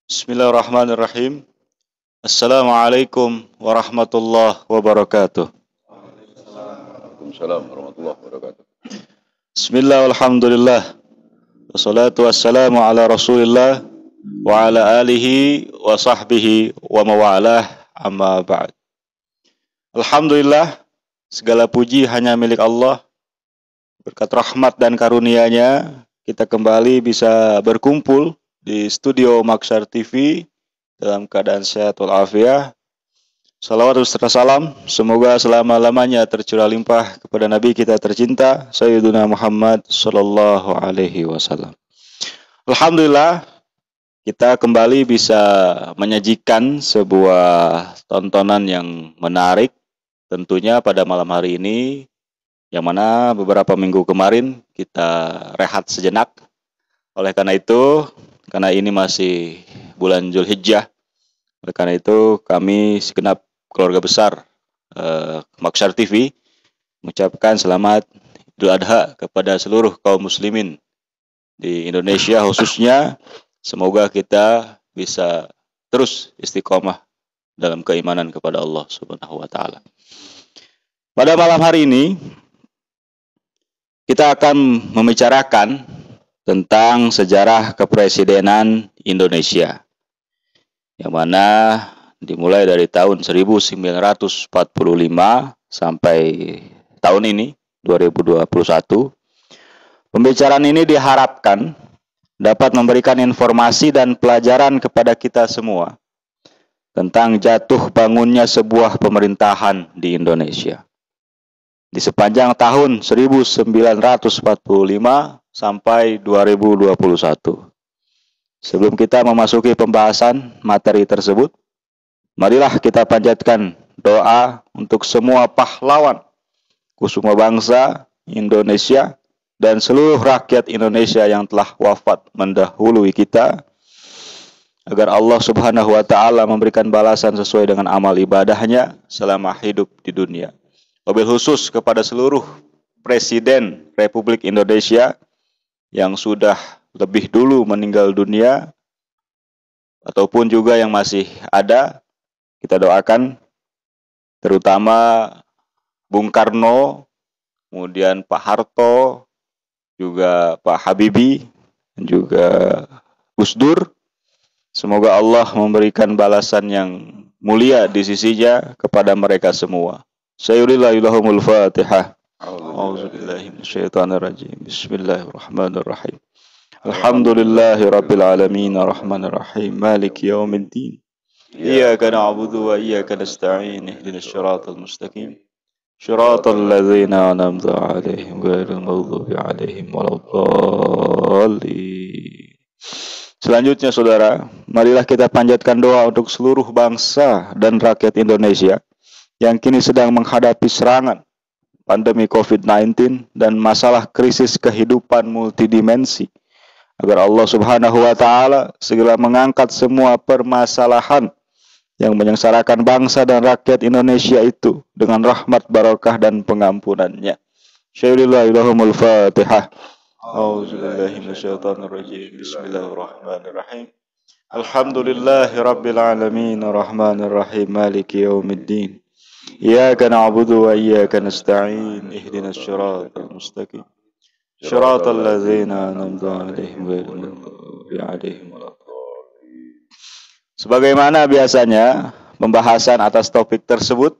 Bismillahirrahmanirrahim. Assalamualaikum warahmatullahi wabarakatuh. Waalaikumsalam warahmatullahi wabarakatuh. Bismillah walhamdulillah. Wassalatu wassalamu ala rasulillah wa ala alihi wa sahbihi wa mawalah amma ba'd. Alhamdulillah, segala puji hanya milik Allah. Berkat rahmat dan karunia-Nya, kita kembali bisa berkumpul di studio Maksar TV dalam keadaan sehat walafiat. Salawat serta salam semoga selama-lamanya tercurah limpah kepada Nabi kita tercinta Sayyiduna Muhammad sallallahu alaihi wasallam. Alhamdulillah, kita kembali bisa menyajikan sebuah tontonan yang menarik tentunya pada malam hari ini, yang mana beberapa minggu kemarin kita rehat sejenak. Oleh karena itu, karena ini masih bulan Zulhijjah, oleh karena itu kami segenap keluarga besar Maksar TV mengucapkan selamat Idul Adha kepada seluruh kaum muslimin di Indonesia khususnya. Semoga kita bisa terus istiqomah dalam keimanan kepada Allah Subhanahu wa taala. Pada malam hari ini kita akan membicarakan tentang sejarah kepresidenan Indonesia, yang mana dimulai dari tahun 1945 sampai tahun ini 2021. Pembicaraan ini diharapkan dapat memberikan informasi dan pelajaran kepada kita semua tentang jatuh bangunnya sebuah pemerintahan di Indonesia di sepanjang tahun 1945 sampai 2021. Sebelum kita memasuki pembahasan materi tersebut, marilah kita panjatkan doa untuk semua pahlawan kusuma bangsa Indonesia dan seluruh rakyat Indonesia yang telah wafat mendahului kita, agar Allah Subhanahu wa taala memberikan balasan sesuai dengan amal ibadahnya selama hidup di dunia. Wabil khusus kepada seluruh Presiden Republik Indonesia yang sudah lebih dulu meninggal dunia ataupun juga yang masih ada, kita doakan terutama Bung Karno, kemudian Pak Harto, juga Pak Habibie, dan juga Gus Dur. Semoga Allah memberikan balasan yang mulia di sisinya kepada mereka semua. Sayyidillahilahumul Fatihah. A'udzubillahi minasyaitonirrajim. Bismillahirrahmanirrahim. Alhamdulillahi rabbil alamin arrahmanir rahim maliki yaumiddin. Iyyaka na'budu wa iyyaka nasta'in ihdinas siratal mustaqim. Shiratal ladzina an'amta 'alaihim ghairil maghdubi 'alaihim waladdallin. Selanjutnya saudara, marilah kita panjatkan doa untuk seluruh bangsa dan rakyat Indonesia yang kini sedang menghadapi serangan pandemi COVID-19 dan masalah krisis kehidupan multidimensi, agar Allah Subhanahu wa taala segera mengangkat semua permasalahan yang menyengsarakan bangsa dan rakyat Indonesia itu dengan rahmat, barakah dan pengampunannya. Syairilahilahumul Fatihah. A'udzubillahi minasyaitonirrajim. Bismillahirrahmanirrahim. Alhamdulillahi rabbil alamin arrahmanir rahim maliki yaumiddin. Iyyaka na'budu wa iyyaka nasta'in ihdinas siratal mustaqim. Shiratal ladzina an'amta 'alaihim ghairil maghdubi 'alaihim waladdallin. Sebagaimana biasanya, pembahasan atas topik tersebut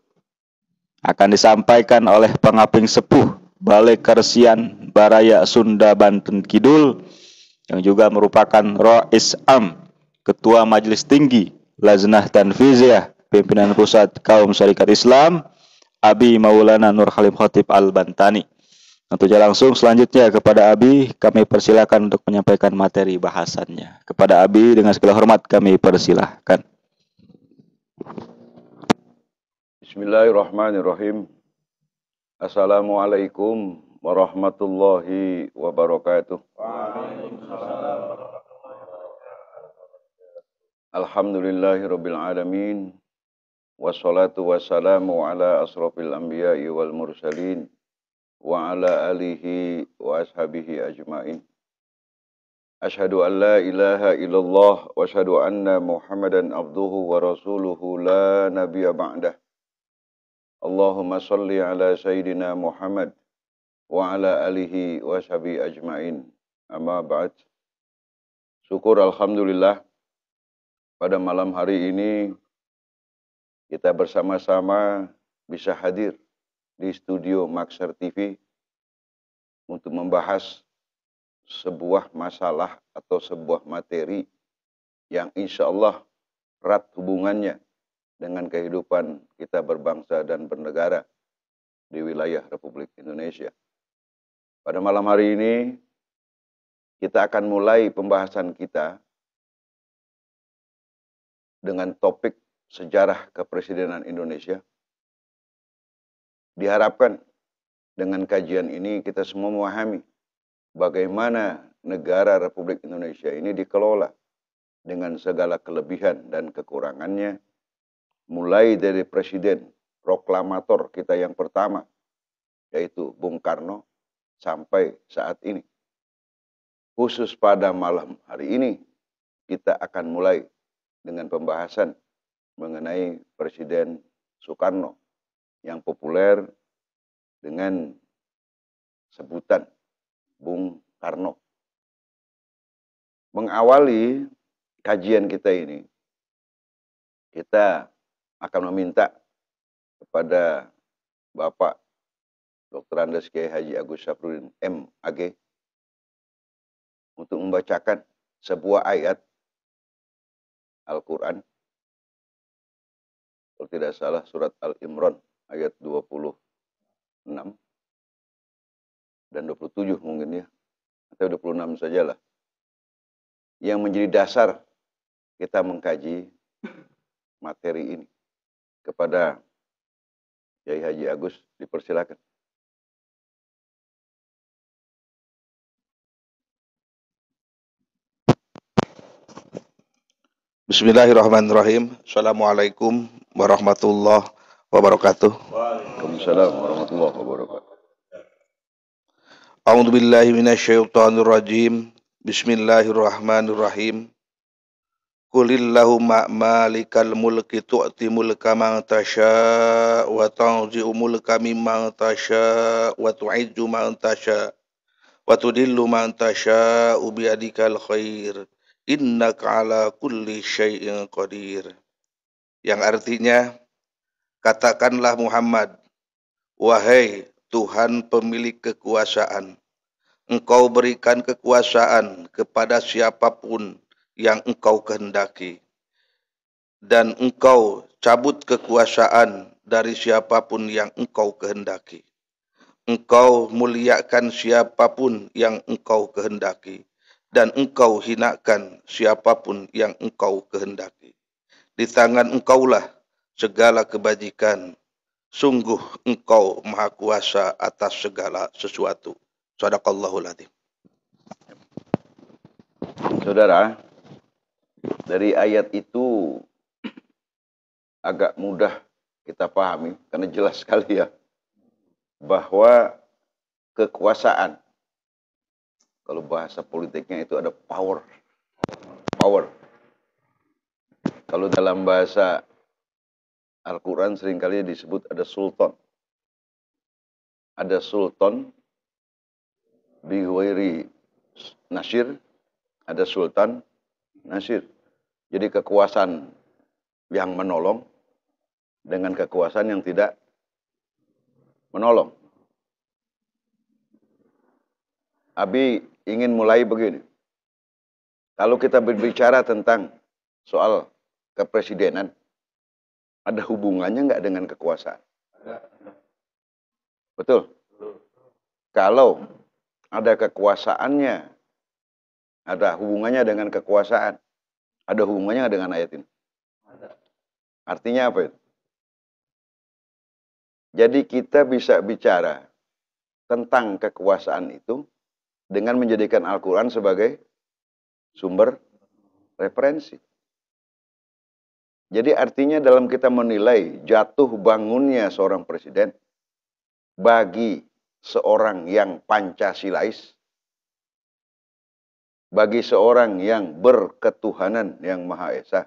akan disampaikan oleh Pengaping Sepuh Balai Keresian Baraya Sunda Banten Kidul, yang juga merupakan Rais Am Ketua Majelis Tinggi Lajnah Tanfiziyah Pimpinan Pusat Kaum Syarikat Islam, Abi Maulana Nur Halim Khatib Al-Bantani. Tentunya langsung selanjutnya kepada Abi kami persilakan untuk menyampaikan materi bahasannya. Kepada Abi dengan segala hormat kami persilahkan. Bismillahirrahmanirrahim. Assalamualaikum warahmatullahi wabarakatuh. Alhamdulillahirabbil alamin. Wassalatu wassalamu ala asrofil anbiya'i wal mursalin wa ala alihi wa ashabihi ajmain. Asyhadu an la ilaha illallah wa asyhadu anna Muhammadan abduhu wa rasuluhu la nabiyya ba'dah. Allahumma salli ala sayyidina Muhammad wa ala alihi wa sahbihi ajmain. Amma ba'd. Syukur alhamdulillah pada malam hari ini kita bersama-sama bisa hadir di studio Maxar TV untuk membahas sebuah masalah atau sebuah materi yang insya Allah erat hubungannya dengan kehidupan kita berbangsa dan bernegara di wilayah Republik Indonesia. Pada malam hari ini kita akan mulai pembahasan kita dengan topik sejarah kepresidenan Indonesia. Diharapkan dengan kajian ini kita semua memahami bagaimana negara Republik Indonesia ini dikelola dengan segala kelebihan dan kekurangannya, mulai dari presiden proklamator kita yang pertama, yaitu Bung Karno, sampai saat ini. Khusus pada malam hari ini, kita akan mulai dengan pembahasan mengenai Presiden Soekarno yang populer dengan sebutan Bung Karno. Mengawali kajian kita ini, kita akan meminta kepada Bapak Dr. Andes Kiai Haji Agus Syafruddin M.Ag untuk membacakan sebuah ayat Al-Quran, kalau tidak salah surat Al-Imran ayat 26 dan 27 mungkin ya, atau 26 sajalah, yang menjadi dasar kita mengkaji materi ini. Kepada Kiai Haji Agus, dipersilakan. Bismillahirrahmanirrahim. Assalamualaikum warahmatullahi wabarakatuh. Waalaikumsalam warahmatullahi wabarakatuh. A'udzu billahi minasyaitonir rajim. Bismillahirrahmanirrahim. Qulillahumma malikal mulki tu'ti mulka man tasya wa tanzi'u mulka mimman tasya wa tu'izzu man tasya wa tudillu man tasya bi yadikal khair. Innaka ala kulli syai'in qadir. Yang artinya, katakanlah Muhammad, wahai Tuhan pemilik kekuasaan, Engkau berikan kekuasaan kepada siapapun yang Engkau kehendaki, dan Engkau cabut kekuasaan dari siapapun yang Engkau kehendaki. Engkau muliakan siapapun yang Engkau kehendaki, dan Engkau hinakan siapapun yang Engkau kehendaki. Di tangan Engkaulah segala kebajikan. Sungguh Engkau Maha Kuasa atas segala sesuatu. Shadaqallahul adzim. Saudara, dari ayat itu agak mudah kita pahami, karena jelas sekali ya, bahwa kekuasaan, kalau bahasa politiknya itu ada power. Kalau dalam bahasa Al-Quran seringkali disebut ada sultan. Ada sultan bighairi nasir, ada sultan nasir. Jadi kekuasaan yang menolong dengan kekuasaan yang tidak menolong. Abi ingin mulai begini. Kalau kita berbicara tentang soal kepresidenan, ada hubungannya nggak dengan kekuasaan? Betul? Kalau ada kekuasaannya, ada hubungannya dengan kekuasaan, ada hubungannya dengan ayat ini? Artinya apa itu? Jadi kita bisa bicara tentang kekuasaan itu dengan menjadikan Al-Quran sebagai sumber referensi. Jadi artinya dalam kita menilai jatuh bangunnya seorang presiden bagi seorang yang Pancasilais, bagi seorang yang berketuhanan yang Maha Esa,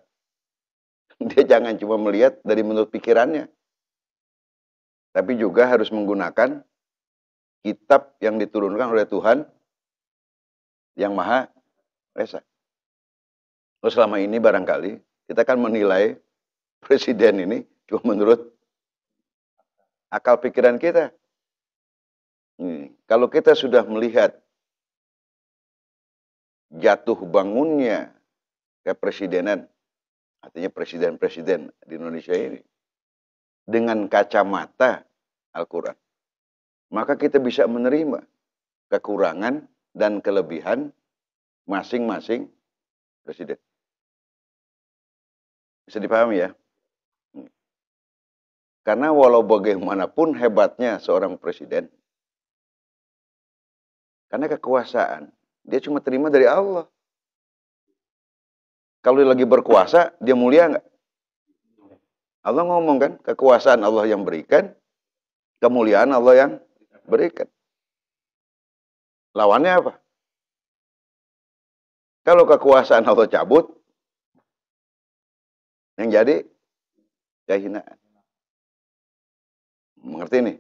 dia jangan cuma melihat dari menurut pikirannya, tapi juga harus menggunakan kitab yang diturunkan oleh Tuhan yang Maha Esa. Selama ini barangkali kita kan menilai presiden ini cuma menurut akal pikiran kita. Kalau kita sudah melihat jatuh bangunnya kepresidenan, artinya presiden-presiden di Indonesia ini, dengan kacamata Al-Quran, maka kita bisa menerima kekurangan dan kelebihan masing-masing presiden. Bisa dipahami ya? Karena walau bagaimanapun hebatnya seorang presiden, karena kekuasaan, dia cuma terima dari Allah. Kalau dia lagi berkuasa, dia mulia nggak? Allah ngomong kan, kekuasaan Allah yang berikan, kemuliaan Allah yang berikan. Lawannya apa? Kalau kekuasaan Allah cabut, yang jadi kehinaan. Mengerti nih?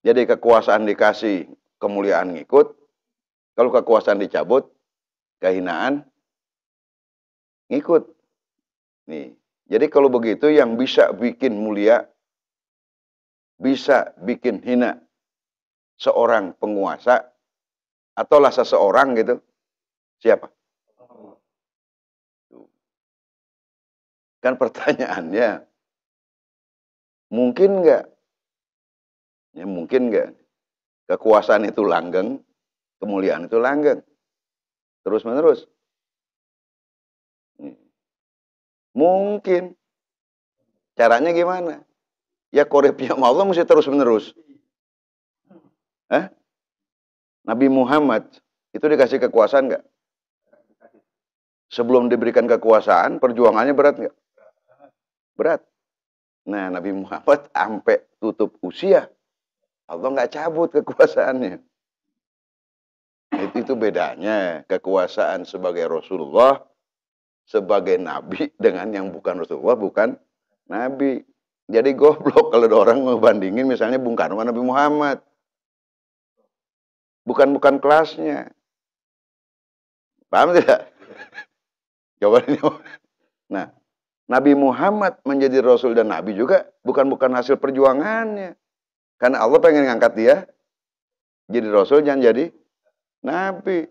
Jadi kekuasaan dikasih, kemuliaan ngikut. Kalau kekuasaan dicabut, kehinaan ngikut. Nih. Jadi kalau begitu yang bisa bikin mulia, bisa bikin hina seorang penguasa, ataulah seseorang gitu, siapa? Kan pertanyaannya, mungkin nggak? Ya mungkin nggak? Kekuasaan itu langgeng, kemuliaan itu langgeng. Terus menerus. Mungkin. Caranya gimana? Ya korepnya Allah mesti terus menerus. Nabi Muhammad itu dikasih kekuasaan nggak? Sebelum diberikan kekuasaan, perjuangannya berat nggak? Berat. Nah, Nabi Muhammad sampai tutup usia, Allah nggak cabut kekuasaannya. Itu bedanya kekuasaan sebagai Rasulullah, sebagai Nabi dengan yang bukan Rasulullah, bukan Nabi. Jadi goblok kalau ada orang ngebandingin misalnya Bung Karno sama Nabi Muhammad. Bukan kelasnya. Paham tidak? Jawabannya. Nah, Nabi Muhammad menjadi Rasul dan Nabi juga bukan hasil perjuangannya. Karena Allah pengen ngangkat dia jadi Rasul, jangan jadi Nabi.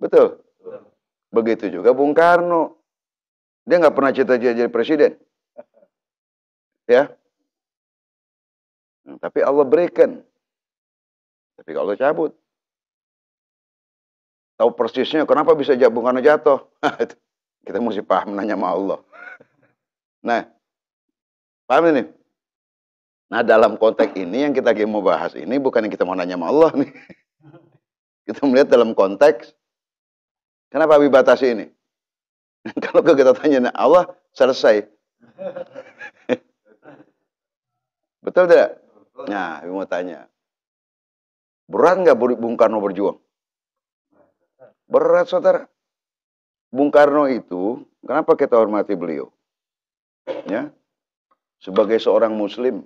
Betul? Begitu juga Bung Karno. Dia nggak pernah cita-cita jadi presiden. Ya. Tapi Allah berikan. Tapi kalau cabut. Tahu persisnya kenapa bisa Bung Karno jatuh. Kita mesti paham nanya sama Allah. Nah, paham ini? Nah, dalam konteks ini yang kita mau bahas ini bukan yang kita mau nanya sama Allah nih. Kita melihat dalam konteks, kenapa Habib batasi ini? Kalau kita tanya Allah, selesai. Betul tidak? Nah, Habib mau tanya. Berat nggak Bung Karno berjuang? Berat, saudara. Bung Karno itu, kenapa kita hormati beliau? Ya, sebagai seorang Muslim,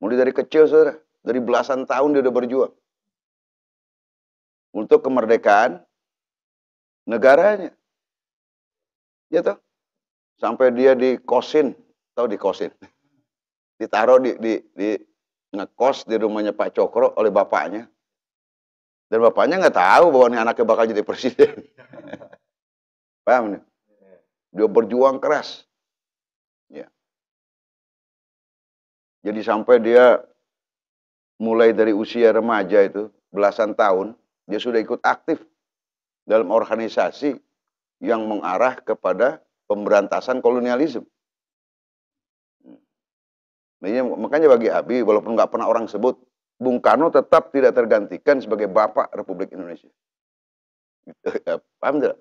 mulai dari kecil, saudara, dari belasan tahun dia udah berjuang untuk kemerdekaan negaranya. Ya toh? Sampai dia dikosin, tahu dikosin? Ditaruh di ngekos di rumahnya Pak Cokro oleh bapaknya. Dan bapaknya nggak tahu bahwa ini anaknya bakal jadi presiden. Paham nih? Dia berjuang keras. Ya. Jadi sampai dia mulai dari usia remaja itu, belasan tahun, dia sudah ikut aktif dalam organisasi yang mengarah kepada pemberantasan kolonialisme. Makanya bagi Abi, walaupun nggak pernah orang sebut, Bung Karno tetap tidak tergantikan sebagai Bapak Republik Indonesia. Paham tidak?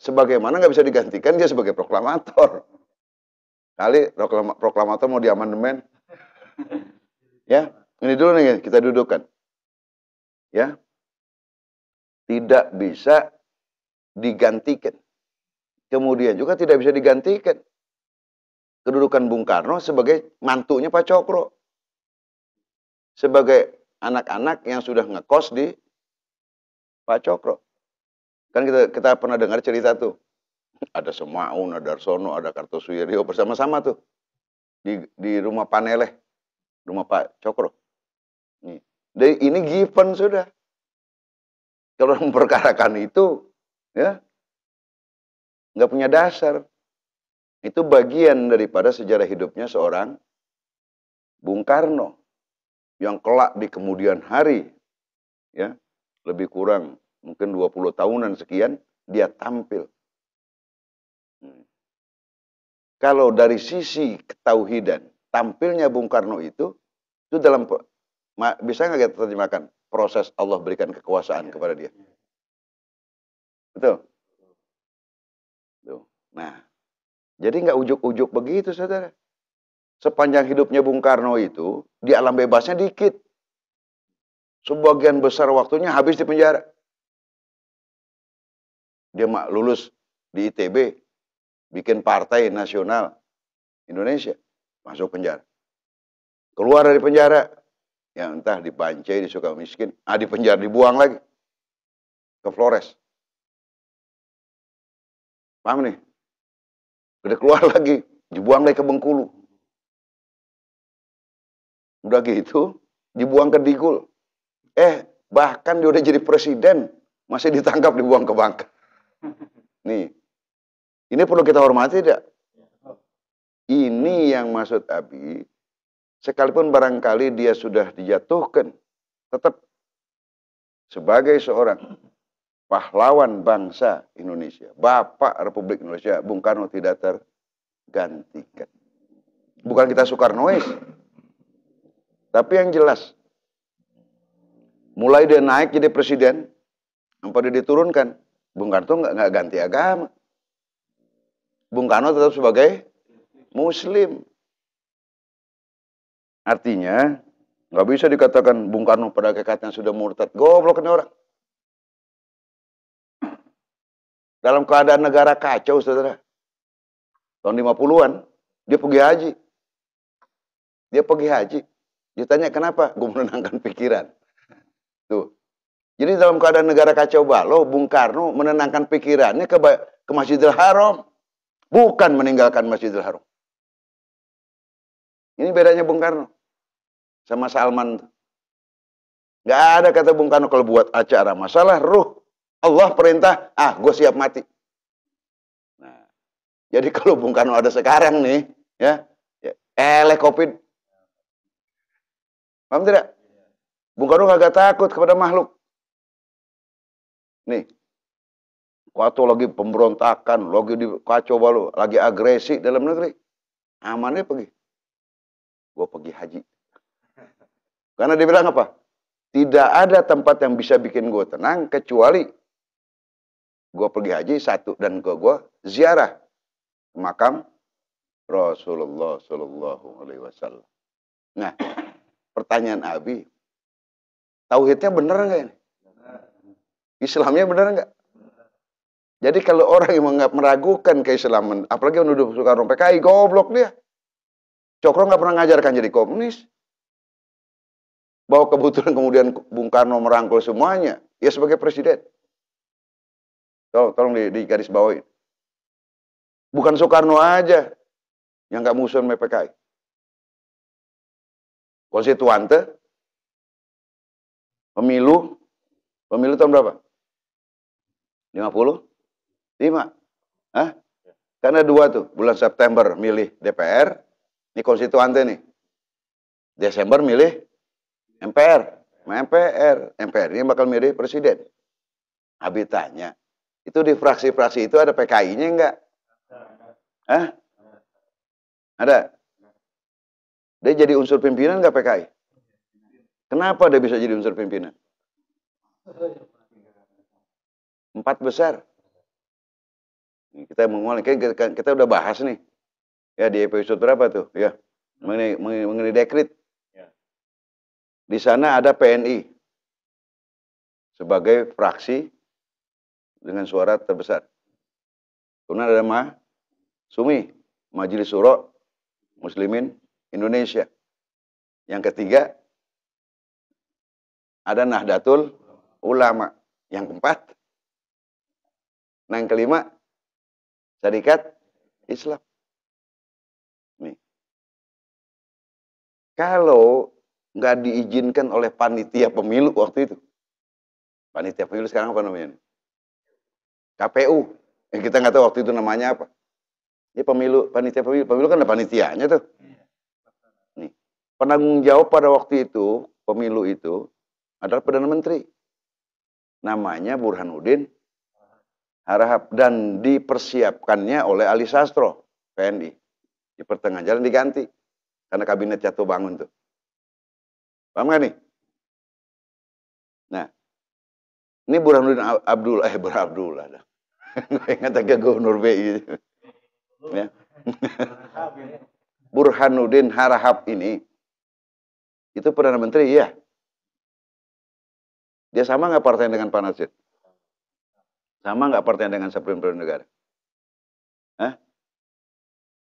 Sebagaimana nggak bisa digantikan dia sebagai proklamator. Kali proklamator mau diamandemen. Ya, ini dulu nih kita dudukkan. Ya. tidak bisa digantikan. Kemudian juga tidak bisa digantikan kedudukan Bung Karno sebagai mantunya Pak Cokro. Sebagai anak-anak yang sudah ngekos di Pak Cokro. Kan kita pernah dengar cerita tuh. Ada Semaun, ada Darsono, ada Kartosuwiryo bersama-sama tuh. Di rumah Paneleh, rumah Pak Cokro. Ini given sudah. Kalau memperkarakan itu, ya, nggak punya dasar. Itu bagian daripada sejarah hidupnya seorang Bung Karno yang kelak di kemudian hari, ya, lebih kurang mungkin 20 tahunan sekian dia tampil. Kalau dari sisi ketauhidan, tampilnya Bung Karno itu dalam, bisa nggak kita terjemahkan, proses Allah berikan kekuasaan kepada dia. Betul? Tuh. Nah, jadi nggak ujuk-ujuk begitu, saudara. Sepanjang hidupnya Bung Karno itu, di alam bebasnya dikit. Sebagian besar waktunya habis di penjara. Dia lulus di ITB, bikin Partai Nasional Indonesia, masuk penjara. Keluar dari penjara, ya entah dipancai, di Sukamiskin, di penjara, dibuang lagi ke Flores. Paham nih? Udah keluar lagi, dibuang lagi ke Bengkulu. Udah gitu, dibuang ke Digul. Bahkan dia udah jadi presiden, masih ditangkap, dibuang ke Bangka. Nih, ini perlu kita hormati tidak? Ini yang maksud Abi, sekalipun barangkali dia sudah dijatuhkan, tetap sebagai seorang pahlawan bangsa Indonesia, Bapak Republik Indonesia, Bung Karno tidak tergantikan. Bukan kita Soekarnois, tapi yang jelas, mulai dia naik jadi presiden, sampai dia diturunkan, Bung Karno nggak ganti agama. Bung Karno tetap sebagai Muslim. Artinya, nggak bisa dikatakan Bung Karno pada hakikatnya sudah murtad. Goblok ini orang. Dalam keadaan negara kacau, saudara. Tahun 50-an, dia pergi haji. Ditanya kenapa? Gue menenangkan pikiran. Tuh. Jadi dalam keadaan negara kacau balau, Bung Karno menenangkan pikirannya ke Masjidil Haram. Bukan meninggalkan Masjidil Haram. Ini bedanya Bung Karno sama Salman. Gak ada kata Bung Karno kalau buat acara masalah ruh. Allah perintah, gue siap mati. Nah, jadi kalau Bung Karno ada sekarang nih, ya COVID. Paham tidak? Bung Karno gak takut kepada makhluk. Nih, waktu lagi pemberontakan, lagi di kacau balau, lagi agresi dalam negeri, amannya pergi. Gue pergi haji. Karena dia bilang apa? Tidak ada tempat yang bisa bikin gue tenang kecuali gue pergi haji satu, dan gue ziarah makam Rasulullah Shallallahu Alaihi Wasallam. Nah, pertanyaan Abi, tauhidnya bener nggak ini? Islamnya bener nggak? Jadi kalau orang yang meragukan keislaman, apalagi menuduh Soekarno PKI, goblok dia. Cokro nggak pernah ngajarkan jadi komunis. Bahwa kebetulan kemudian Bung Karno merangkul semuanya, ya sebagai presiden. Tolong di garis bawahi. Bukan Soekarno aja yang nggak musuhin PKI. Konstituante, pemilu tahun berapa? 55? Karena 2 tuh, bulan September milih DPR, ini konstituante nih. Desember milih MPR. MPR ini bakal milih presiden. Abi tanya, itu di fraksi-fraksi itu ada PKI-nya enggak? Ada? Dia jadi unsur pimpinan enggak PKI? Kenapa dia bisa jadi unsur pimpinan? 4 besar. Kita mengulang, kita udah bahas nih. Ya di episode berapa tuh? Ya, mengenai dekret. Di sana ada PNI sebagai fraksi dengan suara terbesar. Kemudian ada Sumi, Majelis Syuro Muslimin Indonesia. Yang ketiga, ada Nahdlatul Ulama. Yang keempat, nah yang kelima, Syarikat Islam. Nih. Kalau nggak diizinkan oleh panitia pemilu waktu itu, panitia pemilu sekarang apa namanya? KPU. Yang kita nggak tahu waktu itu namanya apa. Ini panitia pemilu kan ada panitianya tuh. Nih. Penanggung jawab pada waktu itu, pemilu itu, adalah Perdana Menteri. Namanya Burhanuddin Harahap. Dan dipersiapkannya oleh Ali Sastro, PNI. Di pertengahan jalan diganti. Karena kabinet jatuh bangun tuh. Paham gak nih? Nah, ini Burhanuddin Abdullah. Ingat aja Gubernur BI. Ya. Burhanuddin Harahap ini, itu Perdana Menteri, ya. Dia sama nggak partainya dengan Pak Nasir? Sama nggak partainya dengan Supreme Negara? Hah?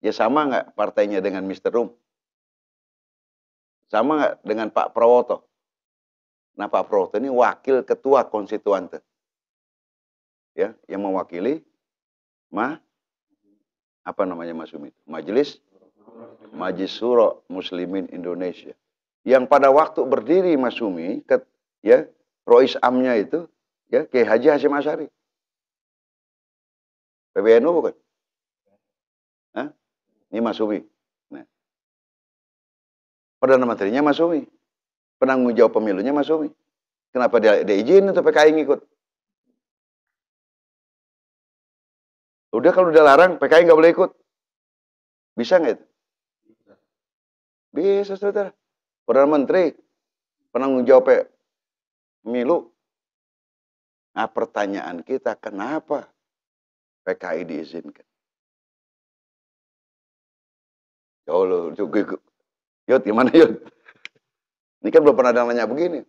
Ya sama nggak partainya dengan Mr. Rum? Sama nggak dengan Pak Prawoto? Nah, Pak Prawoto ini wakil ketua konstituante. Ya, yang mewakili apa namanya Mas Umi? Majelis Syuro Muslimin Indonesia. Yang pada waktu berdiri Mas Umi, ya, Rois Amnya itu, ya, Kiai Haji Hasyim Asy'ari. PBNU bukan? Hah? Ini Mas Umi. Nah. Perdana Menterinya Mas Umi. Penanggung jawab pemilunya Mas Umi. Kenapa dia izin untuk PKI ngikut? Udah kalau udah larang, PKI nggak boleh ikut. Bisa nggak itu? Bisa, saudara. Perdana Menteri, penanggung jawab pemilu. Nah, pertanyaan kita, kenapa PKI diizinkan? Yaudah, Yud, gimana Yud? Ini kan belum pernah ada nanya begini.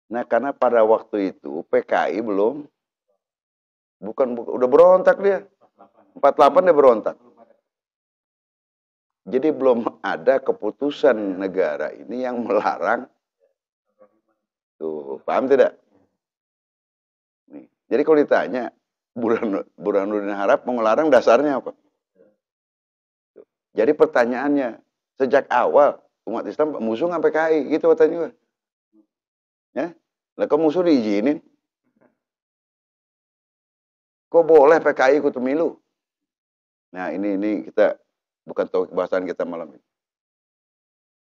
Nah, karena pada waktu itu PKI udah berontak dia. 48 dia berontak. Jadi belum ada keputusan negara ini yang melarang. Tuh, paham tidak? Nih. Jadi kalau ditanya, Burhanuddin Harahap mau ngelarang dasarnya apa? Jadi pertanyaannya, sejak awal umat Islam musuh nggak PKI? Gitu katanya. Ya? Lah kok musuh diizinin? Kok boleh PKI ikut pemilu? Nah, ini kita bukan topik bahasan kita malam ini.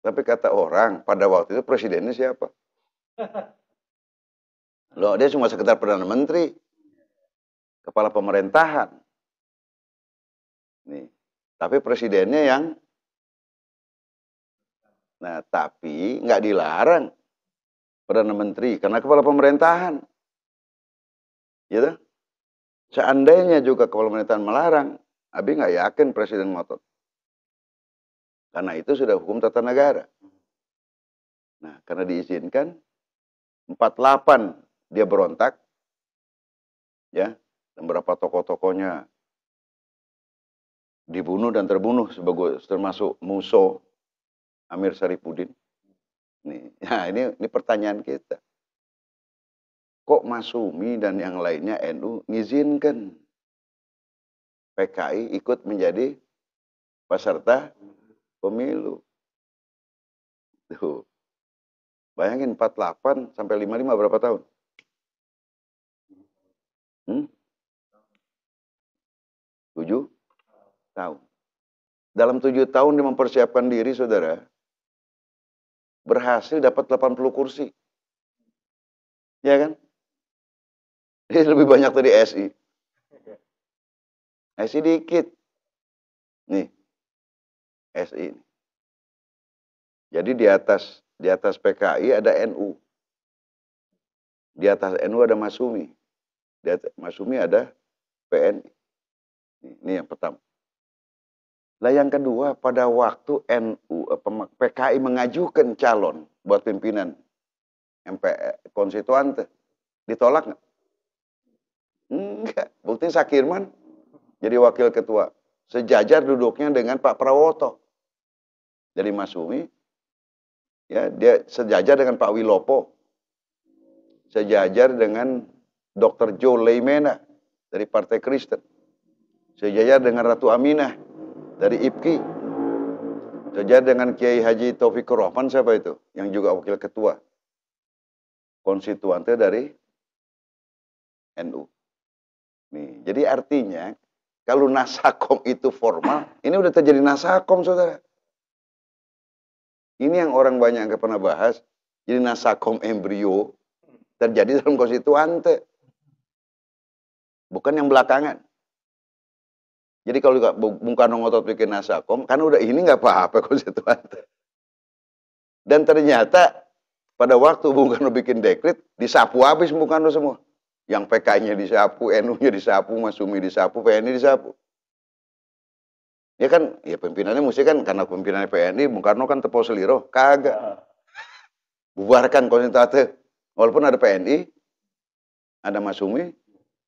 Tapi kata orang, pada waktu itu presidennya siapa? Loh, dia cuma sekedar Perdana Menteri. Kepala pemerintahan. Nih. Tapi presidennya yang... Nah, tapi nggak dilarang Perdana Menteri. Karena kepala pemerintahan. Gitu? Seandainya juga kepala pemerintahan melarang, Abi nggak yakin presiden ngotot. Karena itu sudah hukum tata negara. Nah, karena diizinkan, 48 dia berontak, ya, dan beberapa tokoh-tokohnya dibunuh dan terbunuh termasuk Muso Amir Saripudin. Nih, nah ini pertanyaan kita. Kok Mas Sumi dan yang lainnya NU ngizinkan PKI ikut menjadi peserta pemilu? Tuh. Bayangin 48 sampai 55 berapa tahun? 7 tahun. Dalam 7 tahun dia mempersiapkan diri, saudara, berhasil dapat 80 kursi. Ya kan? Ini lebih banyak dari SI. SI dikit. Nih. SI. Jadi di atas PKI ada NU. Di atas NU ada Masumi. Di atas Masumi ada PNI. Ini yang pertama. Lah yang kedua, pada waktu PKI mengajukan calon buat pimpinan konstituante, ditolak nggak? Enggak. Bukti Sakirman jadi wakil ketua. Sejajar duduknya dengan Pak Prawoto. Jadi Masumi, ya dia sejajar dengan Pak Wilopo. Sejajar dengan Dr. Joe Leimena dari Partai Kristen. Sejajar dengan Ratu Aminah dari IPKI. Sejajar dengan Kiai Haji Taufikur Rahman, siapa itu? Yang juga wakil ketua konstituante dari NU. Nih, jadi artinya kalau nasakom itu formal, ini udah terjadi nasakom, saudara. Ini yang orang banyak nggak pernah bahas. Jadi nasakom embrio terjadi dalam konstituante, bukan yang belakangan. Jadi kalau Bung Karno ngotot bikin nasakom, kan udah ini nggak apa-apa konstituante. Dan ternyata pada waktu Bung Karno bikin dekret, disapu habis Bung Karno semua. Yang PK-nya disapu, NU-nya disapu, Masumi disapu, PNI disapu. Ya kan, ya pimpinannya mesti kan, karena pimpinannya PNI, Bung Karno kan tepo seliro, kagak. Bubarkan konstituante. Walaupun ada PNI, ada Masumi,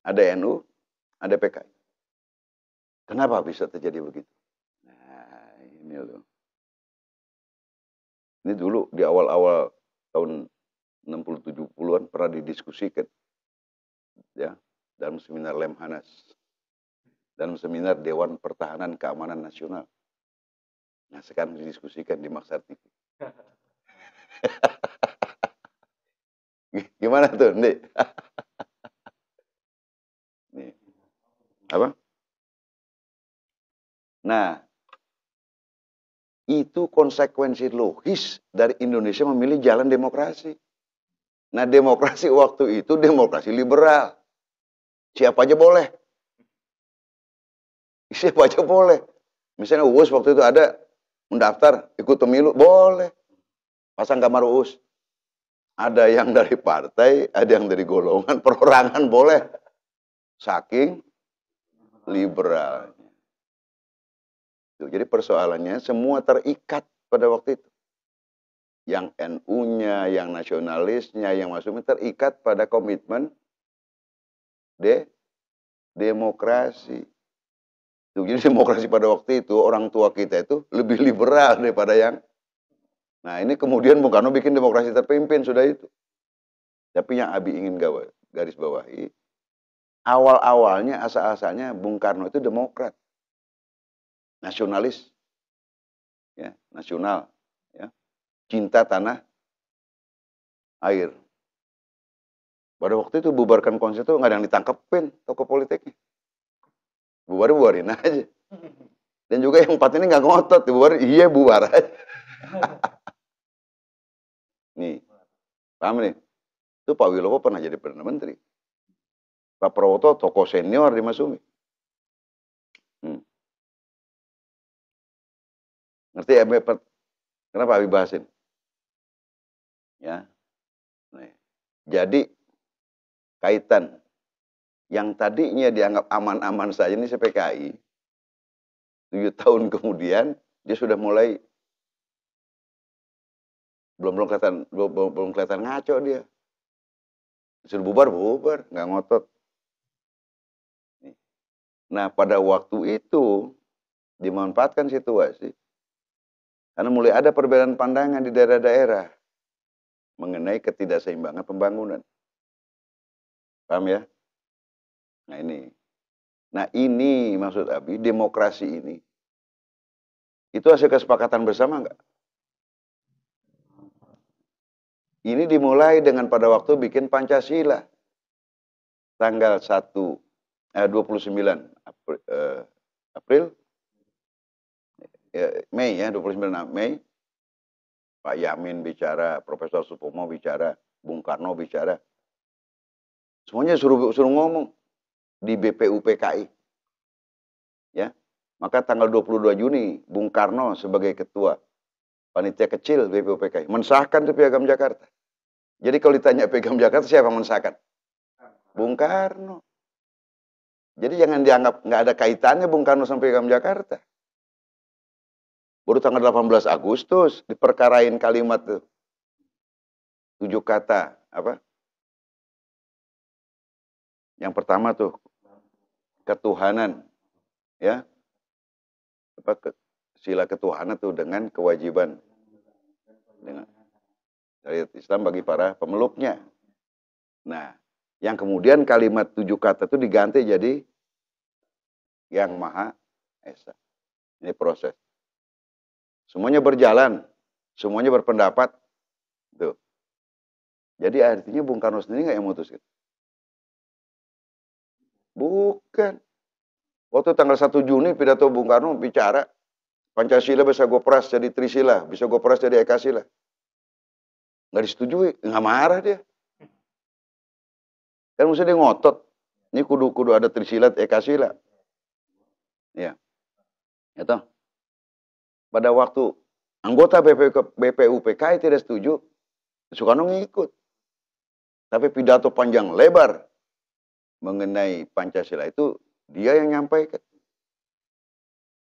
ada NU, ada PKI. Kenapa bisa terjadi begitu? Nah, ini loh. Ini dulu di awal-awal tahun 60-70-an pernah didiskusikan. Ya, dalam seminar Lemhanas, dalam seminar Dewan Pertahanan Keamanan Nasional. Nah, sekarang didiskusikan di Maksar TV. Gimana tuh, Nek? Nih. Apa? Nah, itu konsekuensi logis dari Indonesia memilih jalan demokrasi. Nah, demokrasi waktu itu demokrasi liberal. Siapa aja boleh. Siapa aja boleh. Misalnya UUS waktu itu ada mendaftar ikut pemilu, boleh. Pasang gambar UUS. Ada yang dari partai, ada yang dari golongan, perorangan boleh. Saking liberalnya. Jadi persoalannya semua terikat pada waktu itu. Yang NU-nya, yang nasionalisnya, yang Masumi terikat pada komitmen demokrasi. Jadi demokrasi pada waktu itu, orang tua kita itu lebih liberal daripada yang... Nah ini kemudian Bung Karno bikin demokrasi terpimpin, sudah itu. Tapi yang Abi ingin garis bawahi, awal-awalnya, asal-asalnya Bung Karno itu demokrat. Nasionalis. Ya, nasional. Ya. Cinta tanah air. Pada waktu itu bubarkan konstitusi nggak ada yang ditangkepin tokoh politiknya. Bubarin aja. Dan juga yang empat ini nggak ngotot, bubarin, iya bubar aja. Nih, paham nih? Itu Pak Wilopo pernah jadi Perdana Menteri. Pak Prawoto tokoh senior di Masumi. Ngerti ya? Kenapa Abi bahasin? Ya. Nih. Jadi kaitan yang tadinya dianggap aman-aman saja ini PKI 7 tahun kemudian dia sudah mulai belum kelihatan ngaco dia. Sudah bubar, nggak ngotot. Nah pada waktu itu dimanfaatkan situasi karena mulai ada perbedaan pandangan di daerah-daerah mengenai ketidakseimbangan pembangunan. Paham ya? Nah ini maksud Abi, demokrasi ini itu hasil kesepakatan bersama enggak? Ini dimulai dengan pada waktu bikin Pancasila. Tanggal 29 April, Mei ya, 29 Mei, Pak Yamin bicara, Profesor Supomo bicara, Bung Karno bicara. Semuanya suruh ngomong di BPU PKI. Ya. Maka tanggal 22 Juni Bung Karno sebagai ketua panitia kecil BPU PKI mensahkan itu Piagam Jakarta. Jadi kalau ditanya Piagam Jakarta siapa yang mensahkan? Bung Karno. Jadi jangan dianggap nggak ada kaitannya Bung Karno sama Piagam Jakarta. Baru tanggal 18 Agustus diperkarain kalimat tuh. 7 kata. Apa? Yang pertama tuh, ketuhanan. Ya. Sila ketuhanan tuh dengan kewajiban. Dengan syariat Islam bagi para pemeluknya. Nah, yang kemudian kalimat 7 kata itu diganti jadi Yang Maha Esa. Ini proses. Semuanya berjalan, semuanya berpendapat. Tuh. Jadi artinya Bung Karno sendiri nggak yang mutuskan? Bukan. Waktu tanggal 1 Juni pidato Bung Karno bicara, Pancasila bisa gopras jadi Trisila, bisa gopras jadi Ekasila. Nggak disetujui, nggak marah dia. Kan mesti dia ngotot. Ini kudu ada Trisila, Ekasila. Ya. Itu. Pada waktu anggota BPUPKI tidak setuju, Soekarno ngikut. Tapi pidato panjang lebar mengenai Pancasila itu dia yang nyampaikan.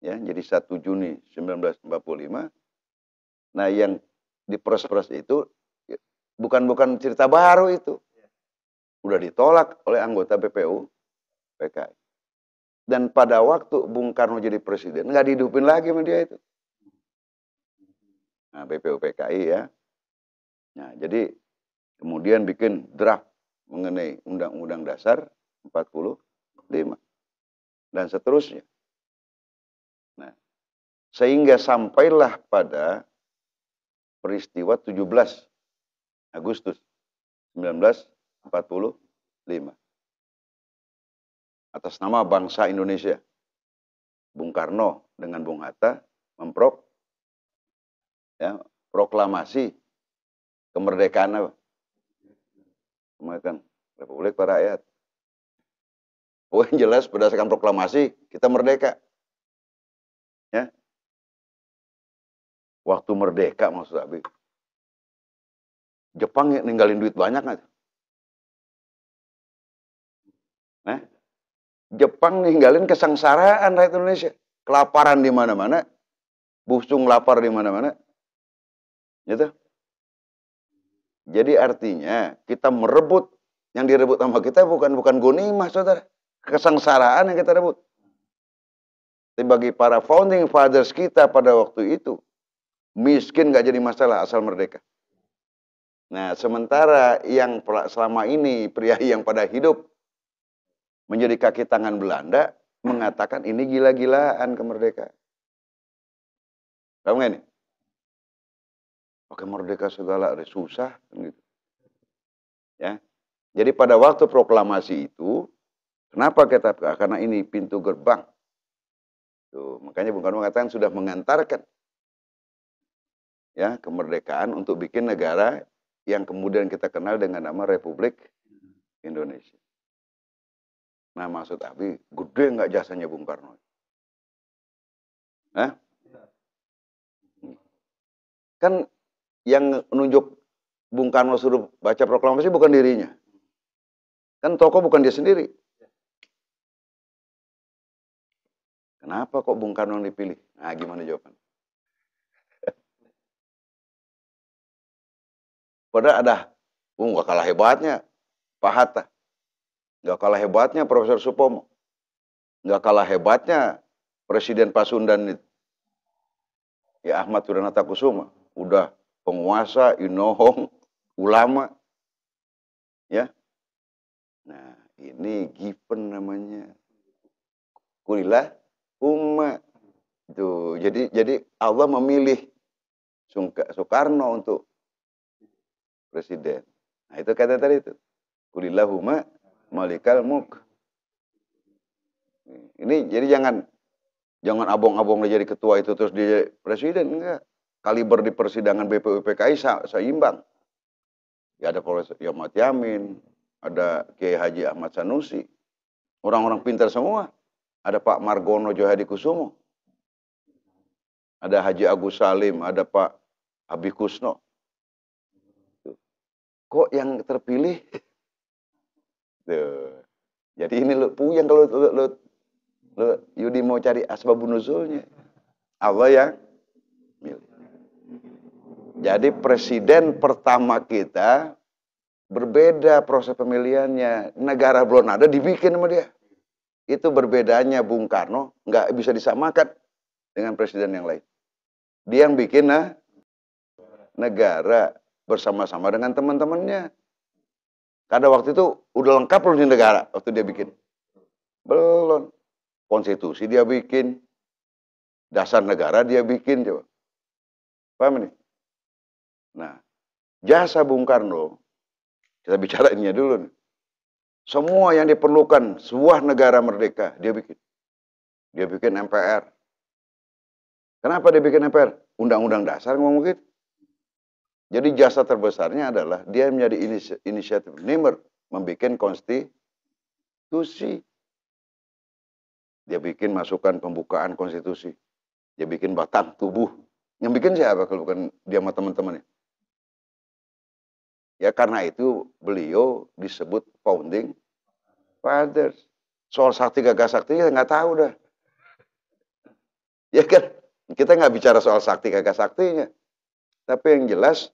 Ya, jadi 1 Juni 1945. Nah, yang diperes-peres itu bukan cerita baru itu. Udah ditolak oleh anggota BPUPKI. Dan pada waktu Bung Karno jadi presiden, nggak dihidupin lagi sama dia itu. Nah, BPUPKI ya. Nah, jadi kemudian bikin draft mengenai Undang-Undang Dasar 45 dan seterusnya. Nah, sehingga sampailah pada peristiwa 17 Agustus 1945. Atas nama bangsa Indonesia, Bung Karno dengan Bung Hatta proklamasi kemerdekaan Republik para rakyat. Oh, yang jelas berdasarkan proklamasi kita merdeka. Ya. Waktu merdeka maksud Abi. Jepang ninggalin duit banyak nggak? Jepang ninggalin kesengsaraan rakyat Indonesia. Kelaparan di mana-mana, busung lapar di mana-mana. Gitu. Jadi artinya kita merebut, yang direbut sama kita bukan gonimah, saudara. Kesengsaraan yang kita rebut. Tapi bagi para founding fathers kita pada waktu itu, miskin gak jadi masalah asal merdeka. Nah, sementara yang selama ini pria yang pada hidup menjadi kaki tangan Belanda mengatakan ini gila-gilaan kemerdekaan. Tahu nggak ini? Pakai merdeka segala ada susah gitu. Ya. Jadi pada waktu proklamasi itu, kenapa kita? Karena ini pintu gerbang. Tuh, makanya Bung Karno mengatakan sudah mengantarkan ya kemerdekaan untuk bikin negara yang kemudian kita kenal dengan nama Republik Indonesia. Nah, maksud Abi, gede nggak jasanya Bung Karno? Hah? Kan yang nunjuk Bung Karno suruh baca proklamasi bukan dirinya. Kan tokoh bukan dia sendiri. Kenapa kok Bung Karno yang dipilih? Nah, gimana jawaban? Padahal ada, nggak kalah hebatnya Pak Hatta. Nggak kalah hebatnya Profesor Supomo. Nggak kalah hebatnya Presiden Pasundan itu. Ya Ahmad Suranata Kusuma. Udah penguasa, inohong, ulama. Ya. Nah, ini given namanya. Kulilah umat. Tuh, jadi Allah memilih Soekarno untuk presiden. Nah, itu kata tadi itu. Kulillahumma malikal mulk. Ini jadi jangan abong-abong dia jadi ketua itu terus dia presiden, enggak. Kaliber di persidangan BPUPKI seimbang. Ya ada Profesor Ahmad Yamin, ada Kiai Haji Ahmad Sanusi. Orang-orang pintar semua. Ada Pak Margono Johadi Kusumo. Ada Haji Agus Salim, ada Pak Abi Kusno. Kok yang terpilih? Tuh. Jadi ini lu puyeng kalau lu Yudi mau cari asbabun nuzulnya. Allah yang Jadi presiden pertama kita berbeda proses pemilihannya. Negara belum ada dibikin sama dia. Itu berbedanya Bung Karno, nggak bisa disamakan dengan presiden yang lain. Dia yang bikin negara bersama-sama dengan teman-temannya. Karena waktu itu udah lengkap belum di negara waktu dia bikin. Belum. Konstitusi dia bikin. Dasar negara dia bikin. Coba. Paham nih? Nah, jasa Bung Karno, kita bicarainnya dulu nih. Semua yang diperlukan sebuah negara merdeka, dia bikin. Dia bikin MPR. Kenapa dia bikin MPR? Undang-undang dasar ngomong gitu. Jadi jasa terbesarnya adalah dia menjadi inisiatif maker, membuat konstitusi. Dia bikin masukan pembukaan konstitusi. Dia bikin batang tubuh. Yang bikin siapa kalau bukan dia sama teman-temannya? Ya karena itu beliau disebut founding fathers. Soal sakti gagah sakti kita nggak tahu dah. Ya kan? Kita nggak bicara soal sakti gagah saktinya. Tapi yang jelas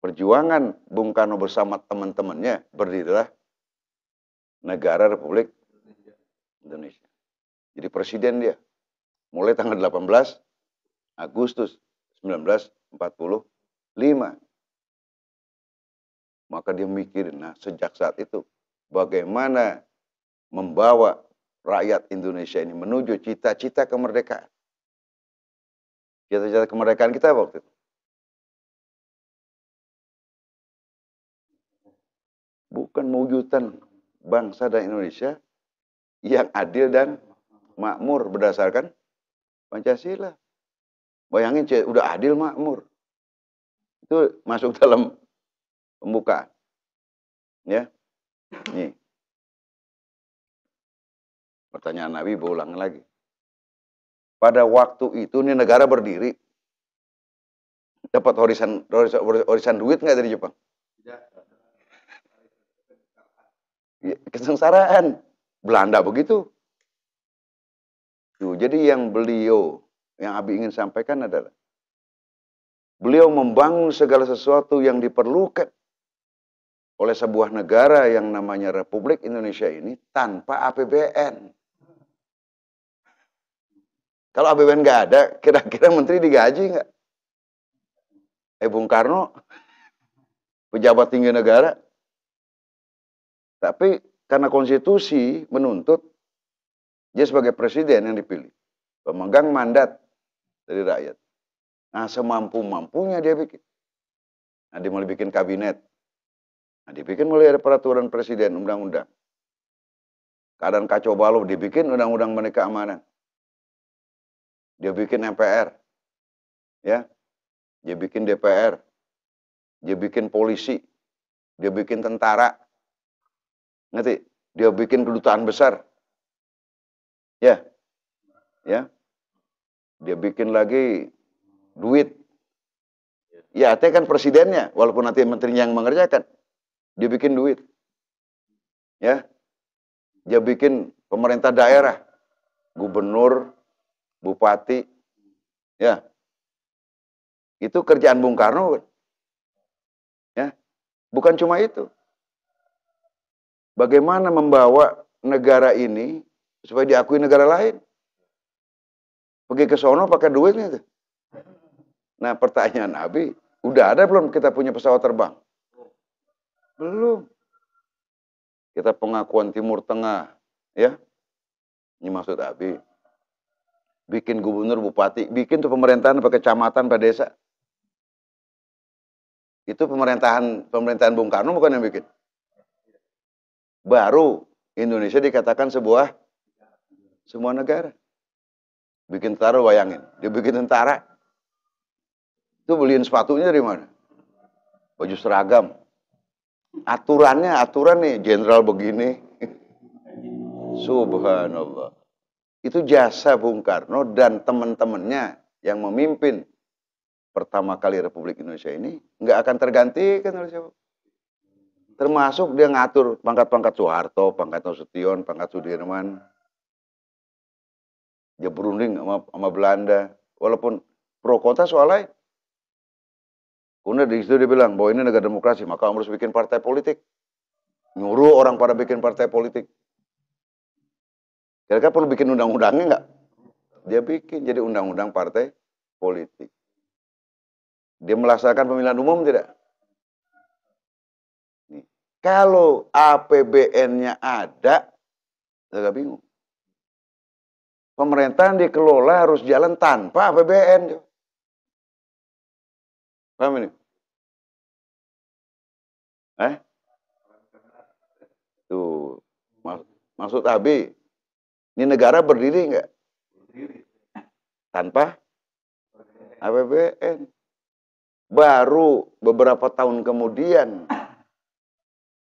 perjuangan Bung Karno bersama teman-temannya berdirilah Negara Republik Indonesia. Jadi presiden dia. Mulai tanggal 18 Agustus 1945. Maka dia mikirin, nah sejak saat itu bagaimana membawa rakyat Indonesia ini menuju cita-cita kemerdekaan. Cita-cita kemerdekaan kita waktu itu. Bukan mewujudkan bangsa dan Indonesia yang adil dan makmur berdasarkan Pancasila. Bayangin udah adil makmur. Itu masuk dalam pembukaan. Ya. Nih. Pertanyaan Nabi berulang lagi. Pada waktu itu nih negara berdiri. Dapat warisan duit nggak dari Jepang? Tidak. Kesengsaraan. Belanda begitu. Tuh, jadi yang Abi ingin sampaikan adalah beliau membangun segala sesuatu yang diperlukan oleh sebuah negara yang namanya Republik Indonesia ini tanpa APBN. Kalau APBN nggak ada, kira-kira menteri digaji nggak? Bung Karno, pejabat tinggi negara. Tapi karena konstitusi menuntut, dia sebagai presiden yang dipilih, pemegang mandat dari rakyat. Nah, semampu-mampunya dia bikin. Nah, dia mulai bikin kabinet. Nah, dibikin mulai ada peraturan presiden, undang-undang. Keadaan kacau balau, dibikin undang-undang Merdeka Amanah. Dia bikin MPR. Ya. Dia bikin DPR. Dia bikin polisi. Dia bikin tentara. Ngerti? Dia bikin kedutaan besar. Ya. Ya. Dia bikin lagi duit. Ya, artinya kan presidennya, walaupun nanti menterinya yang mengerjakan. Dia bikin duit. Ya. Dia bikin pemerintah daerah. Gubernur, bupati. Ya. Itu kerjaan Bung Karno. Ya. Bukan cuma itu. Bagaimana membawa negara ini supaya diakui negara lain. Pergi ke sono pakai duitnya tuh. Nah, pertanyaan Abi, udah ada belum kita punya pesawat terbang? Belum. Kita pengakuan Timur Tengah, ya. Ini maksud Abi. Bikin gubernur, bupati, bikin tuh pemerintahan pakai kecamatan, pada desa. Itu pemerintahan Bung Karno bukan yang bikin. Baru Indonesia dikatakan semua negara. Bikin tentara, bayangin. Dia bikin tentara. Itu beliin sepatunya dari mana? Baju seragam. Aturan nih, jenderal begini. Subhanallah. Itu jasa Bung Karno dan teman-temannya yang memimpin pertama kali Republik Indonesia ini nggak akan tergantikan oleh siapa. Termasuk dia ngatur pangkat-pangkat Soeharto, pangkat Nasution, pangkat Sudirman. Dia berunding sama Belanda. Walaupun Pro kontra soal lain. Kemudian di situ dia bilang bahwa ini negara demokrasi, maka harus bikin partai politik. Nyuruh orang pada bikin partai politik. Kira-kira perlu bikin undang-undangnya nggak? Dia bikin jadi undang-undang partai politik. Dia melaksanakan pemilihan umum tidak? Nih. Kalau APBN-nya ada, agak bingung. Pemerintahan dikelola harus jalan tanpa APBN. Paham ini? Tuh, maksud Abi, ini negara berdiri nggak? Tanpa APBN. Baru beberapa tahun kemudian,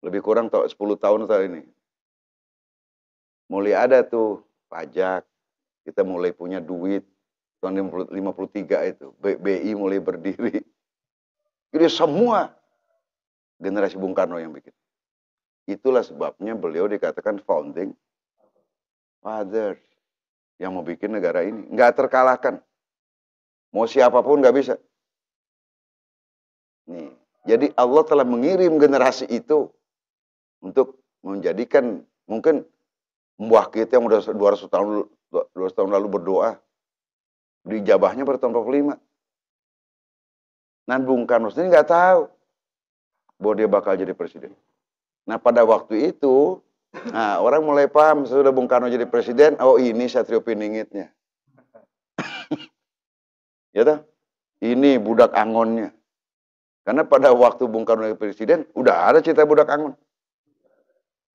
lebih kurang 10 tahun atau ini, mulai ada tuh pajak, kita mulai punya duit, tahun 53 itu, BI mulai berdiri. Jadi semua generasi Bung Karno yang bikin. Itulah sebabnya beliau dikatakan founding father yang mau bikin negara ini. Nggak terkalahkan. Mau siapapun nggak bisa. Nih, jadi Allah telah mengirim generasi itu untuk menjadikan mungkin mbah kita yang udah 200 tahun lalu berdoa dijabahnya pada tahun 45. Nah, Bung Karno sendiri nggak tahu bahwa dia bakal jadi presiden. Nah, pada waktu itu, nah, orang mulai paham sudah Bung Karno jadi presiden, oh ini Satrio Piningitnya. Ya toh? Ini budak angonnya. Karena pada waktu Bung Karno jadi presiden, udah ada cerita budak angon.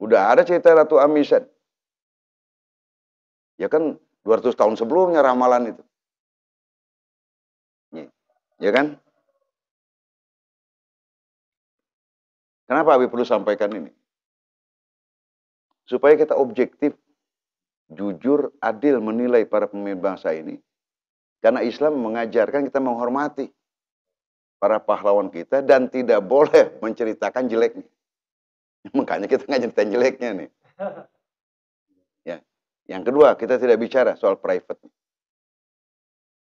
Udah ada cerita Ratu Amisen. Ya kan 200 tahun sebelumnya ramalan itu. Ya kan? Kenapa Abi perlu sampaikan ini? Supaya kita objektif, jujur, adil menilai para pemimpin bangsa ini. Karena Islam mengajarkan kita menghormati para pahlawan kita dan tidak boleh menceritakan jeleknya. Makanya kita nggak ceritain jeleknya nih. Ya. Yang kedua, kita tidak bicara soal private.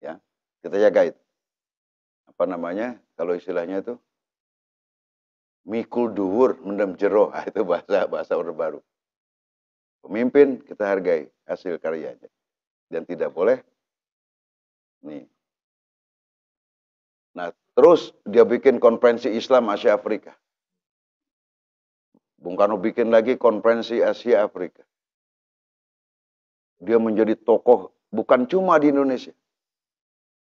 Ya, kita jaga itu. Apa namanya? Kalau istilahnya itu mikul duwur mendem jero. Itu bahasa Orde Baru. Pemimpin kita hargai hasil karyanya dan tidak boleh nih. Nah, terus dia bikin konferensi Islam Asia Afrika. Bung Karno bikin lagi konferensi Asia Afrika. Dia menjadi tokoh bukan cuma di Indonesia.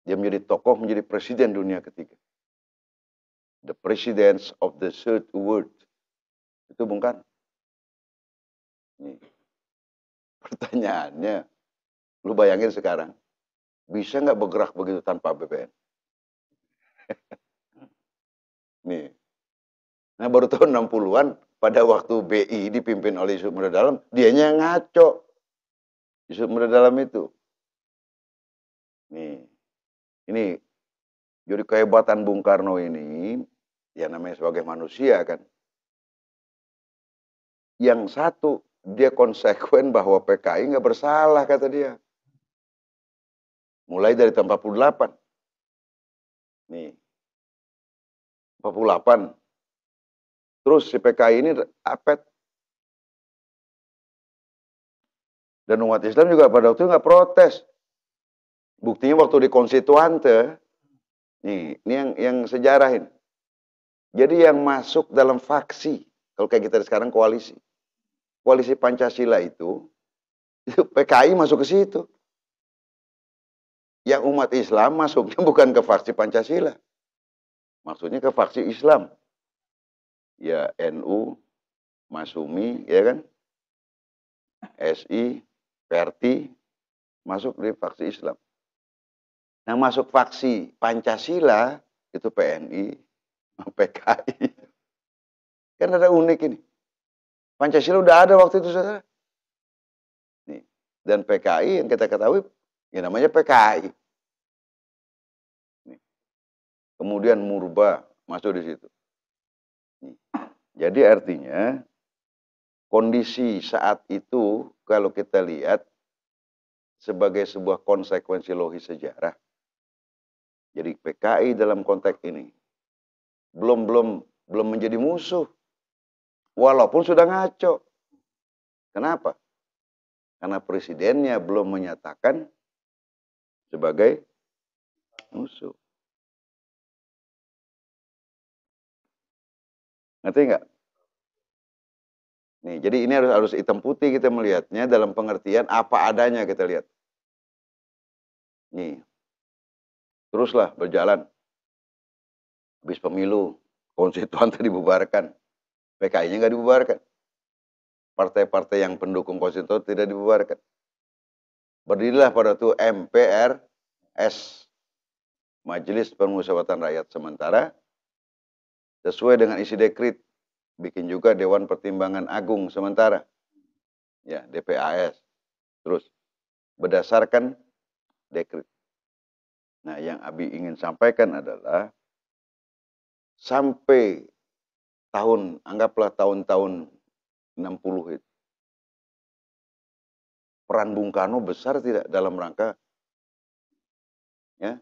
Dia menjadi tokoh, menjadi presiden dunia ketiga. The presidents of the third world. Itu Bung Karno. Nih. Pertanyaannya, lu bayangin sekarang, bisa nggak bergerak begitu tanpa BBM? Nih. Nah, baru tahun 60-an, pada waktu BI dipimpin oleh Yusuf Muda Dalam, dianya yang ngaco. Yusuf Muda Dalam itu. Nih. Ini, jadi kehebatan Bung Karno ini, ya namanya sebagai manusia kan. Yang satu, dia konsekuen bahwa PKI nggak bersalah, kata dia. Mulai dari tahun 48. Nih. 48. Terus si PKI ini apet. Dan umat Islam juga pada waktu itu nggak protes. Buktinya waktu di Konstituante, nih, ini yang sejarah ini. Jadi yang masuk dalam faksi, kalau kayak kita sekarang koalisi Pancasila itu PKI masuk ke situ. Yang umat Islam masuknya bukan ke faksi Pancasila, maksudnya ke faksi Islam. Ya NU, Masumi, ya kan, SI, Perti, masuk di faksi Islam. Nah, masuk faksi Pancasila itu PNI, PKI. Kan ada unik ini. Pancasila udah ada waktu itu, saudara. Nih. Dan PKI yang kita ketahui, ya namanya PKI. Nih. Kemudian Murba masuk di situ. Nih. Jadi artinya, kondisi saat itu, kalau kita lihat, sebagai sebuah konsekuensi logis sejarah, Jadi PKI dalam konteks ini belum menjadi musuh, walaupun sudah ngaco. Kenapa? Karena presidennya belum menyatakan sebagai musuh. Ngerti nggak? Nih, jadi ini harus hitam putih kita melihatnya dalam pengertian apa adanya kita lihat. Nih, teruslah berjalan. Habis pemilu, konstituan dibubarkan. PKI-nya nggak dibubarkan. Partai-partai yang pendukung konstituan tidak dibubarkan. Berdirilah pada itu MPRS, Majelis Permusyawaratan Rakyat Sementara, sesuai dengan isi dekrit. Bikin juga Dewan Pertimbangan Agung Sementara. Ya, DPAS. Terus, berdasarkan dekrit. Nah, yang Abi ingin sampaikan adalah sampai anggaplah tahun-tahun 60 itu. Peran Bung Karno besar tidak dalam rangka ya,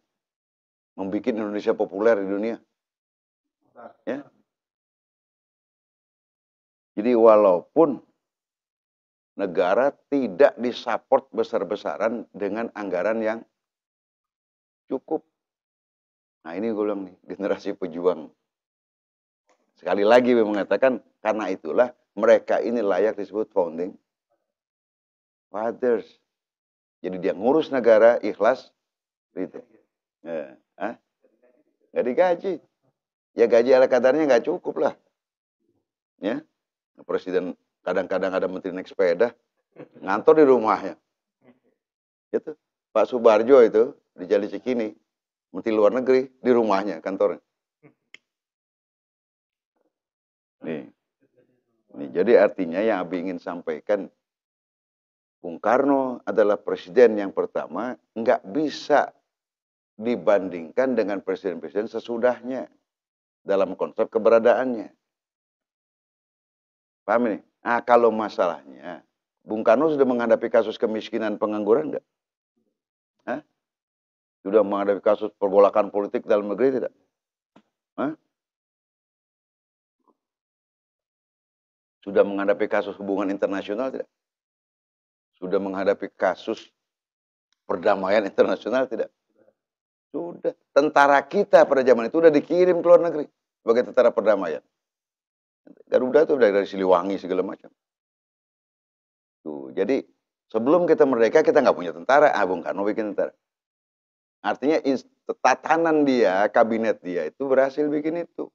membuat Indonesia populer di dunia. Ya. Jadi walaupun negara tidak disupport besar-besaran dengan anggaran yang cukup. Nah ini gue bilang nih, generasi pejuang. Sekali lagi mengatakan, karena itulah mereka ini layak disebut founding fathers. Jadi dia ngurus negara ikhlas, gitu. Nggak digaji. Ya gaji ala kadarnya nggak cukup lah. Ya, presiden kadang-kadang ada menteri naik sepeda, ngantor di rumahnya. Gitu. Pak Subarjo itu di Jali Cikini, menteri luar negeri di rumahnya kantornya. Nih, jadi artinya yang Abi ingin sampaikan, Bung Karno adalah presiden yang pertama, nggak bisa dibandingkan dengan presiden-presiden sesudahnya dalam konsep keberadaannya. Paham ini? Nah, kalau masalahnya, Bung Karno sudah menghadapi kasus kemiskinan pengangguran enggak? Hah? Sudah menghadapi kasus pergolakan politik dalam negeri tidak? Hah? Sudah menghadapi kasus hubungan internasional tidak? Sudah menghadapi kasus perdamaian internasional tidak? Sudah. Tentara kita pada zaman itu sudah dikirim ke luar negeri sebagai tentara perdamaian. Garuda itu dari Siliwangi segala macam. Tuh, jadi sebelum kita merdeka kita nggak punya tentara, Bung Karno bikin tentara. Artinya tatanan dia, kabinet dia itu berhasil bikin itu.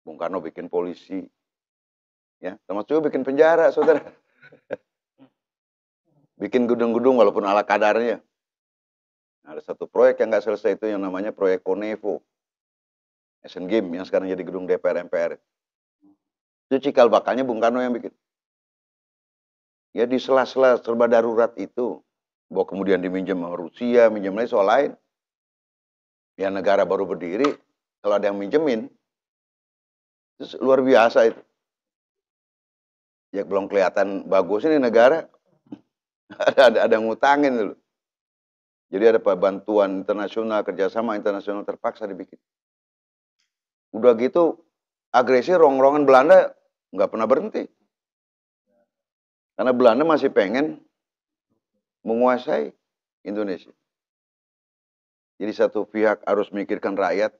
Bung Karno bikin polisi, ya, termasuk juga bikin penjara, saudara. Bikin gedung-gedung walaupun ala kadarnya. Ada satu proyek yang nggak selesai itu yang namanya proyek Konevo, Asian Game yang sekarang jadi gedung DPR MPR. Itu cikal bakalnya Bung Karno yang bikin. Ya di sela-sela serba darurat itu, bahwa kemudian diminjam sama Rusia, minjem lagi soal lain. Ya negara baru berdiri, kalau ada yang minjemin, itu luar biasa itu. Ya belum kelihatan bagus ini negara, ada ngutangin dulu. Jadi ada bantuan internasional, kerjasama internasional terpaksa dibikin. Udah gitu, agresi rong-rongan Belanda nggak pernah berhenti. Karena Belanda masih pengen menguasai Indonesia. Jadi satu pihak harus memikirkan rakyat.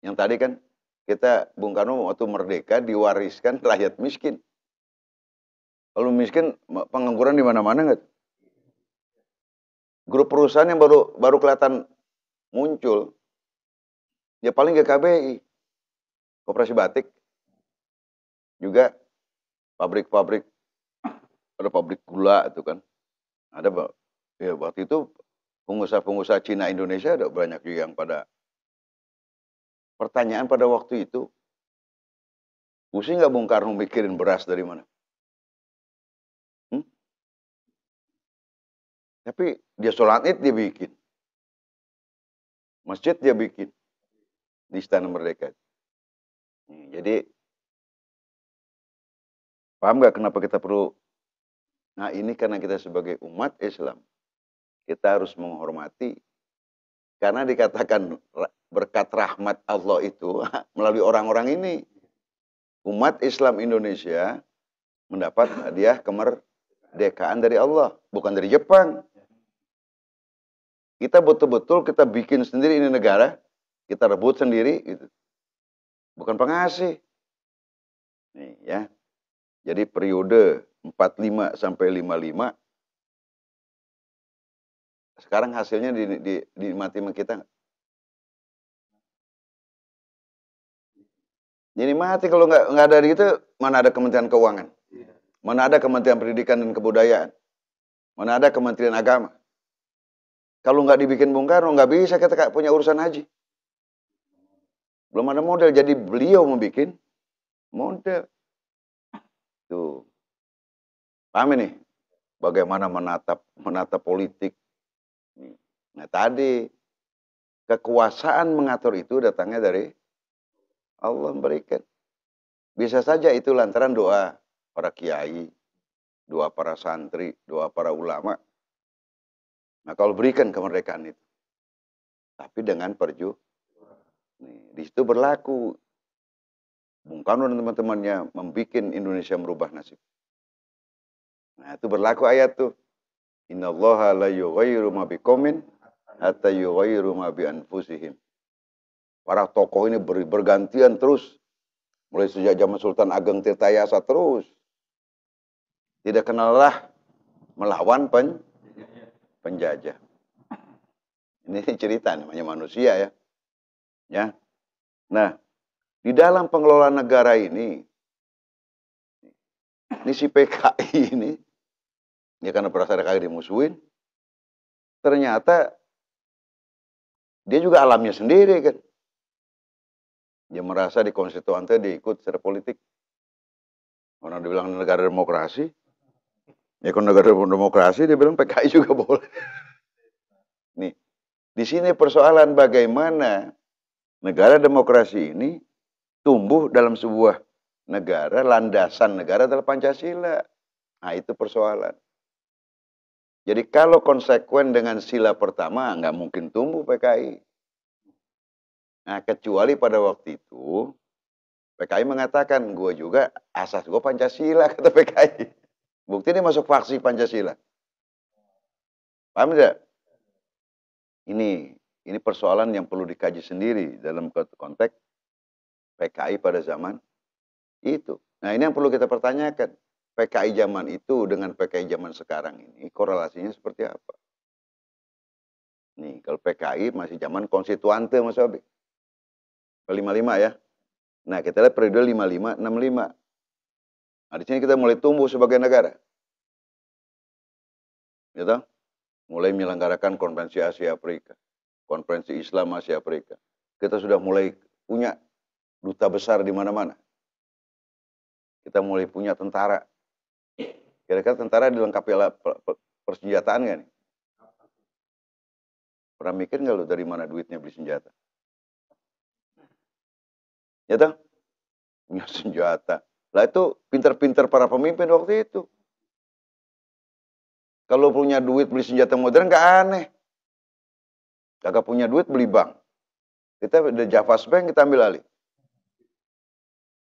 Yang tadi kan kita Bung Karno waktu merdeka diwariskan rakyat miskin. Kalau miskin pengangguran di mana-mana nggak? Grup perusahaan yang baru kelihatan muncul, ya paling GKBI, Koperasi Batik, juga pabrik-pabrik, ada pabrik gula itu kan, ada ya waktu itu pengusaha-pengusaha Cina Indonesia ada banyak juga yang pada pertanyaan pada waktu itu, pusing nggak Bung Karno mikirin beras dari mana? Tapi dia sholat id dia bikin, masjid dia bikin di Istana Merdeka. Jadi paham nggak kenapa kita perlu? Nah ini karena kita sebagai umat Islam, kita harus menghormati Karena dikatakan berkat rahmat Allah itu melalui orang-orang ini. Umat Islam Indonesia mendapat hadiah kemerdekaan dari Allah, bukan dari Jepang. Kita betul-betul kita bikin sendiri ini negara, kita rebut sendiri gitu. Bukan pengasih. Nih ya. Jadi periode 45 sampai 55 sekarang hasilnya dinikmati sama kita. Jadi mati kalau nggak ada gitu, mana ada Kementerian Keuangan, mana ada Kementerian Pendidikan dan Kebudayaan, mana ada Kementerian Agama. Kalau nggak dibikin Bung Karno, nggak bisa kita punya urusan haji. Belum ada model, jadi beliau membuat model. Tuh. Paham ini? Bagaimana menatap politik. Nah tadi, kekuasaan mengatur itu datangnya dari Allah memberikan. Bisa saja itu lantaran doa para kiai, doa para santri, doa para ulama. Nah kalau berikan kemerdekaan itu. Tapi dengan di situ berlaku. Bung Karno dan teman-temannya membuat Indonesia merubah nasib. Nah itu berlaku ayat tuh. Innallaha la yughayyiru ma biqaumin hatta yughayyiru ma bi anfusihim. Para tokoh ini bergantian terus. Mulai sejak zaman Sultan Ageng Tirtayasa terus. Tidak kenallah melawan penjajah. Ini cerita namanya manusia ya. Ya. Nah, di dalam pengelolaan negara ini si PKI ini, ya karena perasaan kagak dimusuhin, ternyata dia juga alamnya sendiri kan. Dia merasa di konstituante diikut secara politik. Orang dibilang negara demokrasi, ya kalau negara demokrasi dia bilang PKI juga boleh. Nih, di sini persoalan bagaimana negara demokrasi ini tumbuh dalam sebuah negara, landasan negara adalah Pancasila. Nah itu persoalan. Jadi kalau konsekuen dengan sila pertama, nggak mungkin tumbuh PKI. Nah kecuali pada waktu itu, PKI mengatakan, gue juga asas gue Pancasila, kata PKI. Bukti dia masuk faksi Pancasila. Paham tidak? Ini persoalan yang perlu dikaji sendiri dalam konteks PKI pada zaman itu. Nah ini yang perlu kita pertanyakan. PKI zaman itu dengan PKI zaman sekarang ini korelasinya seperti apa? Nih kalau PKI masih zaman konstituante Mas Abi. 55 ya. Nah kita lihat periode 55, 65. Nah di sini kita mulai tumbuh sebagai negara. Gitu? Mulai menyelenggarakan konferensi Asia Afrika. Konferensi Islam Asia Afrika. Kita sudah mulai punya duta besar di mana-mana. Kita mulai punya tentara. Kira-kira tentara dilengkapi persenjataan nggak nih? Pernah mikir nggak lo dari mana duitnya beli senjata? Ya toh? Punya senjata. Lah itu pinter-pinter para pemimpin waktu itu. Kalau punya duit beli senjata modern nggak aneh. Kagak punya duit beli bank. Kita ada Javas Bank kita ambil alih.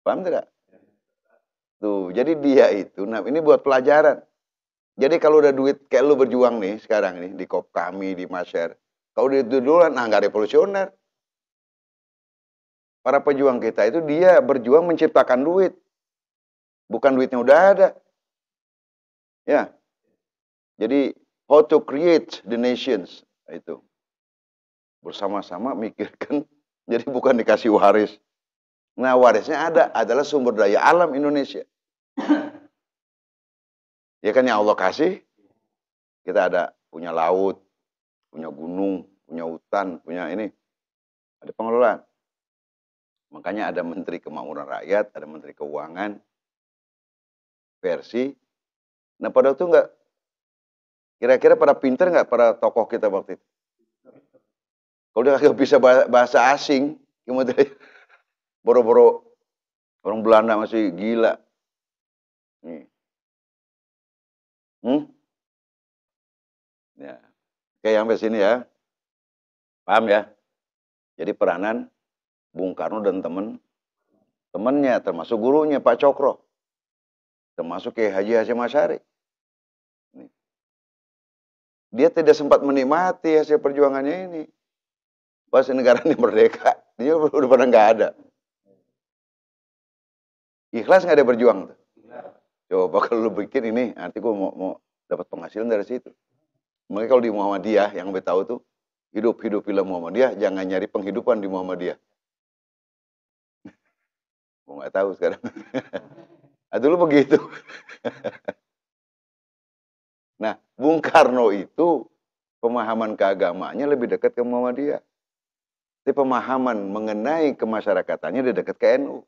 Paham tidak? Tuh, jadi dia itu, nah ini buat pelajaran. Jadi kalau udah duit kayak lu berjuang nih sekarang nih di Kop Kami, di Masyar. Kalau duit duluan, nah nggak revolusioner. Para pejuang kita itu dia berjuang menciptakan duit. Bukan duitnya udah ada. Ya. Jadi how to create the nations itu. Bersama-sama mikirkan. Jadi bukan dikasih waris. Nah warisnya adalah sumber daya alam Indonesia. Ya kan yang Allah kasih, kita ada punya laut, punya gunung, punya hutan, punya ini. Ada pengelolaan. Makanya ada Menteri Kemakmuran Rakyat, ada Menteri Keuangan, versi. Nah pada itu enggak, kira-kira pada pinter nggak para tokoh kita waktu itu? Kalau dia nggak bisa bahasa asing, gimana? Boro-boro orang Belanda masih gila. Nih. Ya. Oke, sampai sini ya. Paham ya? Jadi peranan Bung Karno dan temennya, termasuk gurunya Pak Cokro, termasuk Kiai Haji Hasyim Asy'ari. Dia tidak sempat menikmati hasil perjuangannya ini. Pas negara ini merdeka, dia udah pada nggak ada. Ikhlas nggak ada berjuang tuh. Coba kalau lu bikin ini, nanti gue mau dapat penghasilan dari situ. Makanya kalau di Muhammadiyah, yang gue tahu tuh, hidup film Muhammadiyah, jangan nyari penghidupan di Muhammadiyah. Gue nggak tahu sekarang. Dulu begitu. Nah, Bung Karno itu pemahaman keagamaannya lebih dekat ke Muhammadiyah. Tapi pemahaman mengenai kemasyarakatannya dia dekat ke NU.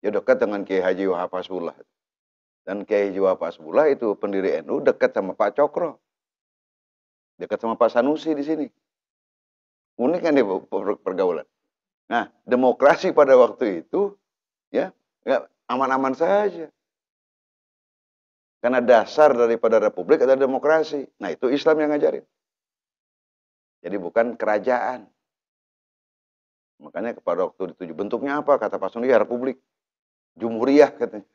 Dia dekat dengan Kiai Haji Wahab Hasbullah. Dan Kiai Haji Wahab Hasbullah itu pendiri NU dekat sama Pak Cokro. Dekat sama Pak Sanusi di sini. Unik kan dia pergaulan. Nah, demokrasi pada waktu itu ya aman-aman saja. Karena dasar daripada republik adalah demokrasi. Nah, itu Islam yang ngajarin. Jadi bukan kerajaan. Makanya pada waktu dituju bentuknya apa? Kata Pak Sanusi, ya republik. Jumhuriyah katanya.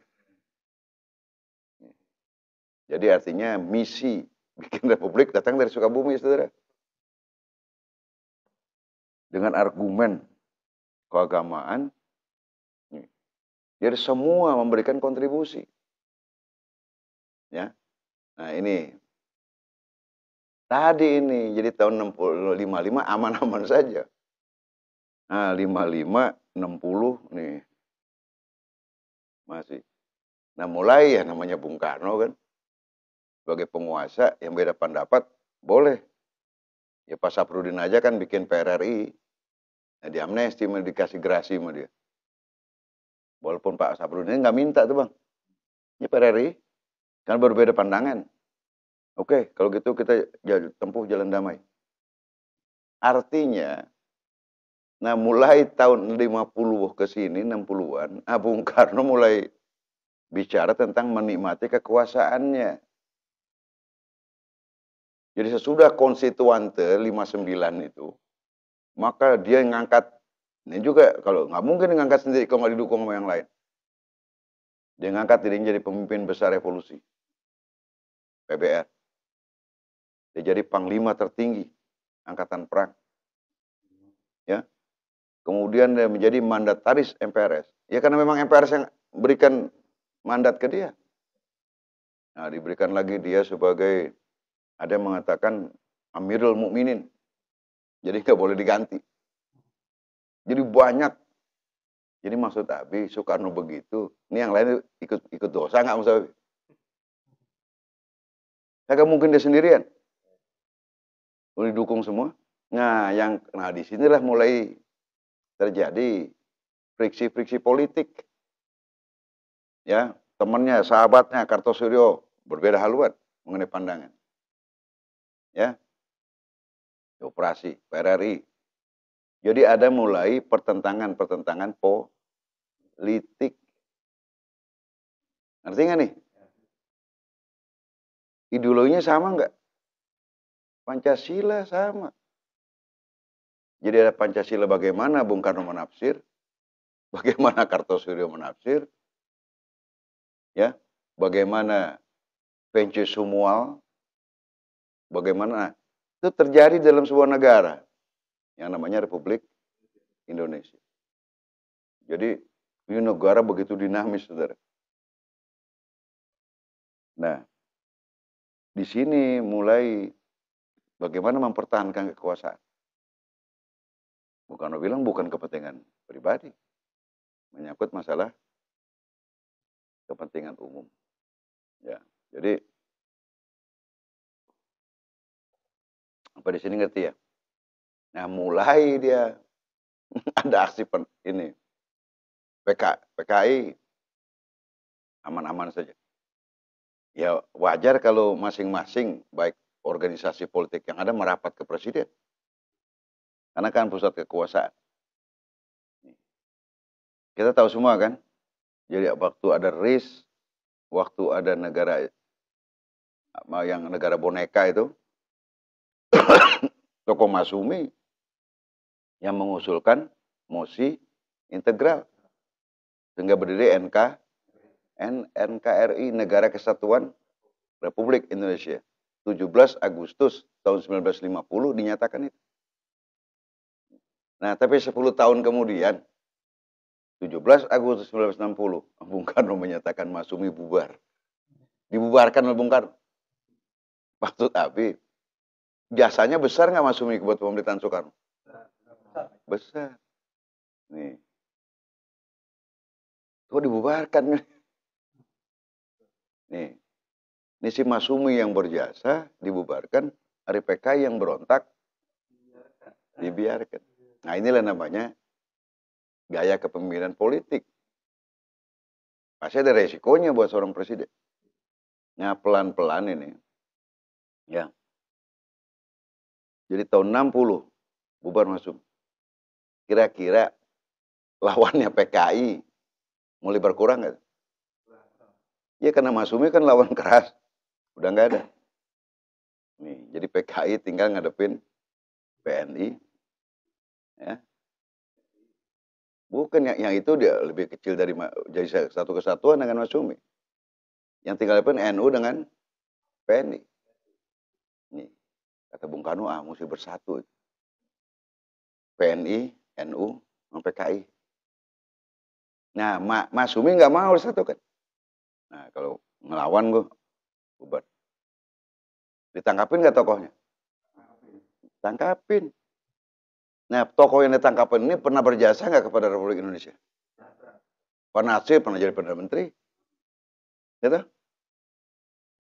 Jadi artinya misi bikin republik datang dari Sukabumi, saudara. Dengan argumen keagamaan, jadi semua memberikan kontribusi. Ya, nah ini tadi ini jadi tahun 55 aman-aman saja. Nah 55, 60 nih masih. Nah mulai ya namanya Bung Karno kan sebagai penguasa yang beda pendapat boleh. Ya Pak Saprudin aja kan bikin PRRI. Nah, di amnesti dikasih gerasi sama dia. Walaupun Pak Saprudin nggak minta tuh bang. Ini PRRI kan berbeda pandangan. Oke, kalau gitu kita tempuh jalan damai. Artinya, nah mulai tahun 50 ke sini, 60-an, Bung Karno mulai bicara tentang menikmati kekuasaannya. Jadi sesudah konstituante 59 itu, maka dia ngangkat, ini juga kalau nggak mungkin ngangkat sendiri kalau nggak didukung sama yang lain. Dia ngangkat dirinya jadi pemimpin besar revolusi. PBR. Dia jadi panglima tertinggi angkatan perang. Ya. Kemudian dia menjadi mandataris MPRS. Ya karena memang MPRS yang berikan mandat ke dia. Nah, diberikan lagi dia sebagai, ada yang mengatakan Amirul Mukminin. Jadi nggak boleh diganti. Jadi banyak. Jadi maksud Abi, Soekarno begitu. Ini yang lain ikut dosa nggak Mas Abi? Kagak mungkin dia sendirian. Udah didukung semua. Nah, di sinilah mulai terjadi friksi-friksi politik. Ya, temannya, sahabatnya Kartosuryo berbeda haluan mengenai pandangan. Ya. Operasi PRRI. Jadi ada mulai pertentangan politik. Ngerti nggak nih? Ideologinya sama nggak? Pancasila sama. Jadi ada Pancasila bagaimana Bung Karno menafsir, bagaimana Kartosuryo menafsir, ya, bagaimana Vences Sumual, bagaimana itu terjadi dalam sebuah negara yang namanya Republik Indonesia. Jadi ini negara begitu dinamis, saudara. Nah, di sini mulai bagaimana mempertahankan kekuasaan. Bung Karno bilang bukan kepentingan pribadi, menyangkut masalah kepentingan umum. Ya, jadi apa di sini ngerti ya? Nah, mulai dia ada aksi ini PKI aman-aman saja. Ya wajar kalau masing-masing baik organisasi politik yang ada merapat ke presiden. Karena kan pusat kekuasaan. Kita tahu semua kan. Jadi waktu ada RIS, waktu ada negara yang negara boneka itu, tokoh Masyumi yang mengusulkan mosi integral. Sehingga berdiri NKRI, Negara Kesatuan Republik Indonesia. 17 Agustus tahun 1950 dinyatakan itu. Nah, tapi 10 tahun kemudian, 17 Agustus 1960, Bung Karno menyatakan Masyumi bubar. Dibubarkan oleh Bung Karno. Maksud Abi, jasanya besar nggak Masyumi buat pemerintahan Soekarno? Besar. Nih. Kok dibubarkan? Nih. Ini si Masyumi yang berjasa dibubarkan, hari PKI yang berontak dibiarkan. Nah, inilah namanya gaya kepemimpinan politik. Pasti ada resikonya buat seorang presiden. Nah, pelan-pelan ini. Ya. Jadi tahun 60 bubar Masyumi. Kira-kira lawannya PKI mulai berkurang nggak? Ya karena Masyumi kan lawan keras. Udah nggak ada. Nih, jadi PKI tinggal ngadepin PNI. Ya. Bukan yang itu dia lebih kecil dari jadi satu kesatuan dengan Masyumi. Yang tinggal ngadepin NU dengan PNI. Nih, kata Bung Karno, mesti bersatu. PNI, NU, sama PKI. Nah, Masyumi nggak mau disatukan. Nah, kalau ngelawan gue, bubar. Ditangkapin nggak tokohnya? Tangkapin. Nah, tokoh yang ditangkapin ini pernah berjasa nggak kepada Republik Indonesia? Pak Nasir pernah jadi Perdana Menteri. Gitu?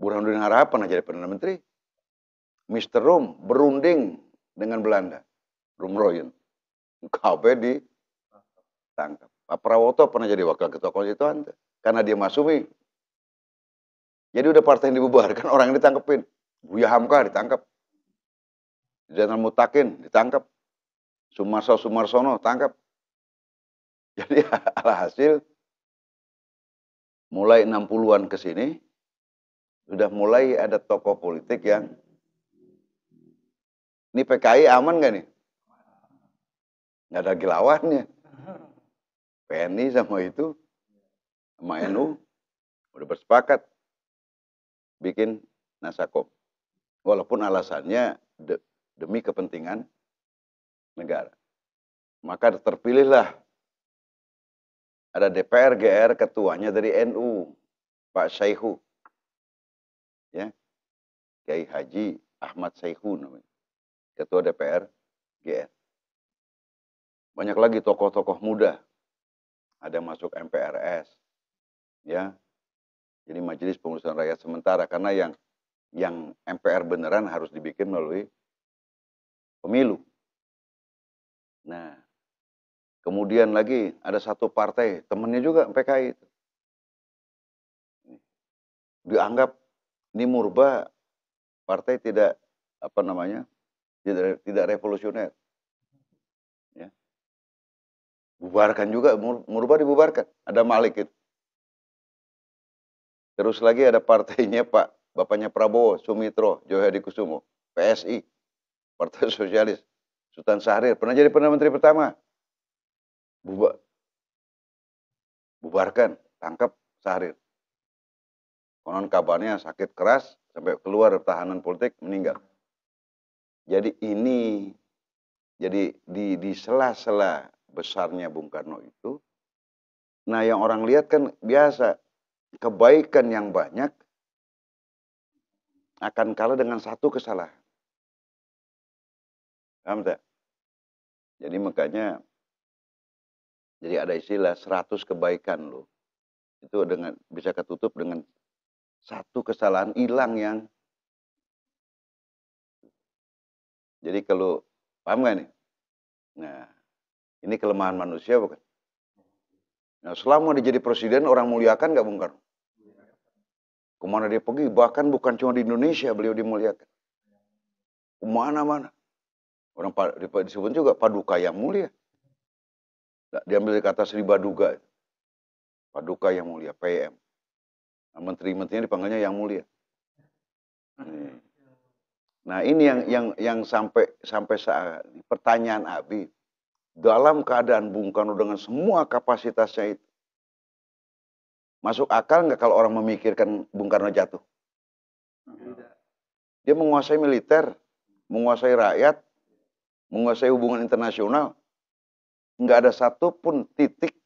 Burhanuddin Harahap pernah jadi Perdana Menteri. Mr. Rum berunding dengan Belanda. Rumroyen. KB ditangkap. Pak Prawoto pernah jadi Wakil Ketua Konstituante. Karena dia Masyumi. Jadi udah partai yang dibubarkan, orang yang ditangkepin. Buya Hamka ditangkap. Jenderal Mutakin ditangkap. Sumarsono tangkap. Jadi alhasil mulai 60-an ke sini sudah mulai ada tokoh politik yang ini PKI aman nggak nih? Nggak ada lawannya. PNI sama itu sama NU udah bersepakat bikin Nasakom. Walaupun alasannya demi kepentingan negara. Maka terpilihlah ada DPR GR ketuanya dari NU, Pak Saihu. Ya. Kiai Haji Ahmad Saihu namanya. Ketua DPR GR. Banyak lagi tokoh-tokoh muda. Ada masuk MPRS. Ya. Jadi Majelis Pengurusan Rakyat Sementara karena yang MPR beneran harus dibikin melalui pemilu. Nah, kemudian lagi ada satu partai, temennya juga PKI itu. Dianggap ini murba, partai tidak tidak revolusioner. Ya. Bubarkan juga, murba dibubarkan. Ada Malik itu. Terus lagi ada partainya bapaknya Prabowo, Sumitro, Djohadikusumo, PSI, Partai Sosialis, Sultan Syahrir, pernah jadi Perdana Menteri pertama. Bubarkan, tangkap Syahrir. Konon kabarnya sakit keras, sampai keluar tahanan politik, meninggal. Jadi di sela-sela besarnya Bung Karno itu, nah yang orang lihat kan biasa, kebaikan yang banyak akan kalah dengan satu kesalahan. Paham tak? Jadi makanya, jadi ada istilah 100 kebaikan loh. Itu bisa ketutup dengan satu kesalahan hilang yang. Jadi kalau, paham gak nih? Nah, ini kelemahan manusia bukan? Nah, selama dia jadi presiden, orang muliakan gak Bung Karno? Kemana dia pergi? Bahkan bukan cuma di Indonesia beliau dimuliakan. Kemana-mana. Orang disebut juga Paduka yang mulia. Diambil dari kata Sri Baduga. Paduka yang mulia, PM. Nah, menteri-menterinya dipanggilnya yang mulia. Nah, ini yang sampai saat ini pertanyaan Abi, dalam keadaan Bung Karno dengan semua kapasitasnya itu, masuk akal nggak kalau orang memikirkan Bung Karno jatuh? Dia menguasai militer, menguasai rakyat, menguasai hubungan internasional. Nggak ada satupun titik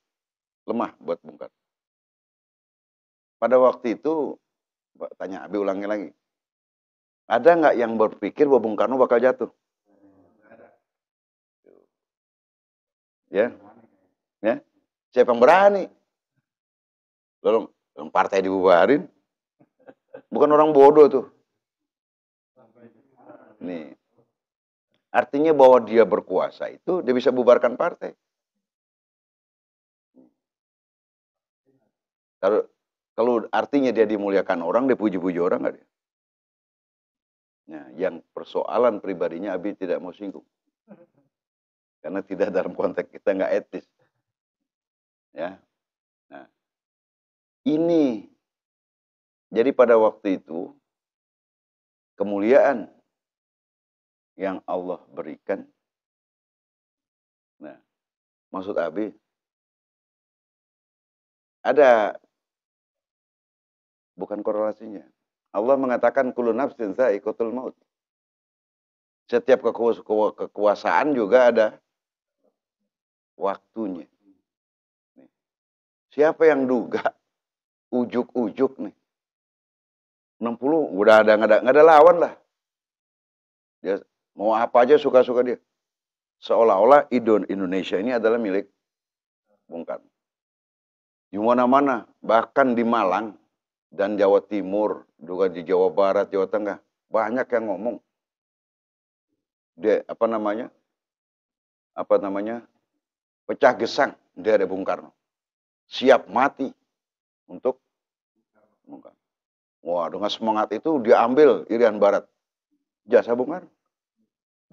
lemah buat Bung Karno. Pada waktu itu, tanya Abi ulangi lagi. Ada nggak yang berpikir bahwa Bung Karno bakal jatuh? Ya, ya. Siapa yang berani? Lalu partai dibubarin. Bukan orang bodoh tuh. Nih. Artinya bahwa dia berkuasa itu, dia bisa bubarkan partai. Kalau artinya dia dimuliakan orang, dia puji-puji orang nggak dia? Nah, yang persoalan pribadinya Abi tidak mau singgung. Karena tidak dalam konteks kita nggak etis. Ya. Nah, ini jadi pada waktu itu kemuliaan yang Allah berikan. Nah, maksud Abi ada bukan korelasinya. Allah mengatakan kullu nafsin dha'iqatul maut. Setiap kekuasaan juga ada waktunya. Siapa yang duga ujuk-ujuk nih 60 udah nggak ada lawan lah. Dia mau apa aja suka-suka dia. Seolah-olah Indonesia ini adalah milik Bung Karno. Di mana-mana, bahkan di Malang dan Jawa Timur, juga di Jawa Barat, Jawa Tengah, banyak yang ngomong. Dia apa namanya? Pecah gesang dari Bung Karno. Siap mati untuk Bung Karno. Wah, dengan semangat itu dia ambil Irian Barat. Jasa Bung Karno.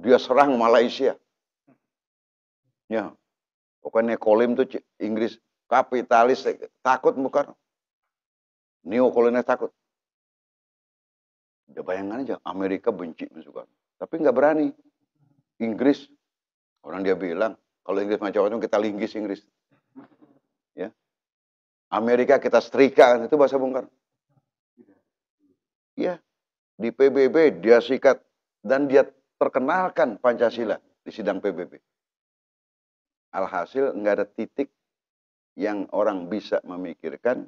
Dia serang Malaysia. Ya. Pokoknya Kolim tuh Inggris kapitalis takut Bung Karno. Neokolonial takut. Ya bayangkan aja, Amerika benci Bung Karno. Tapi nggak berani. Inggris, orang dia bilang, kalau Inggris macam-macam kita linggis Inggris. Ya. Amerika kita setrika, itu bahasa Bung Karno. Ya, di PBB dia sikat dan dia terkenalkan Pancasila di sidang PBB. Alhasil nggak ada titik yang orang bisa memikirkan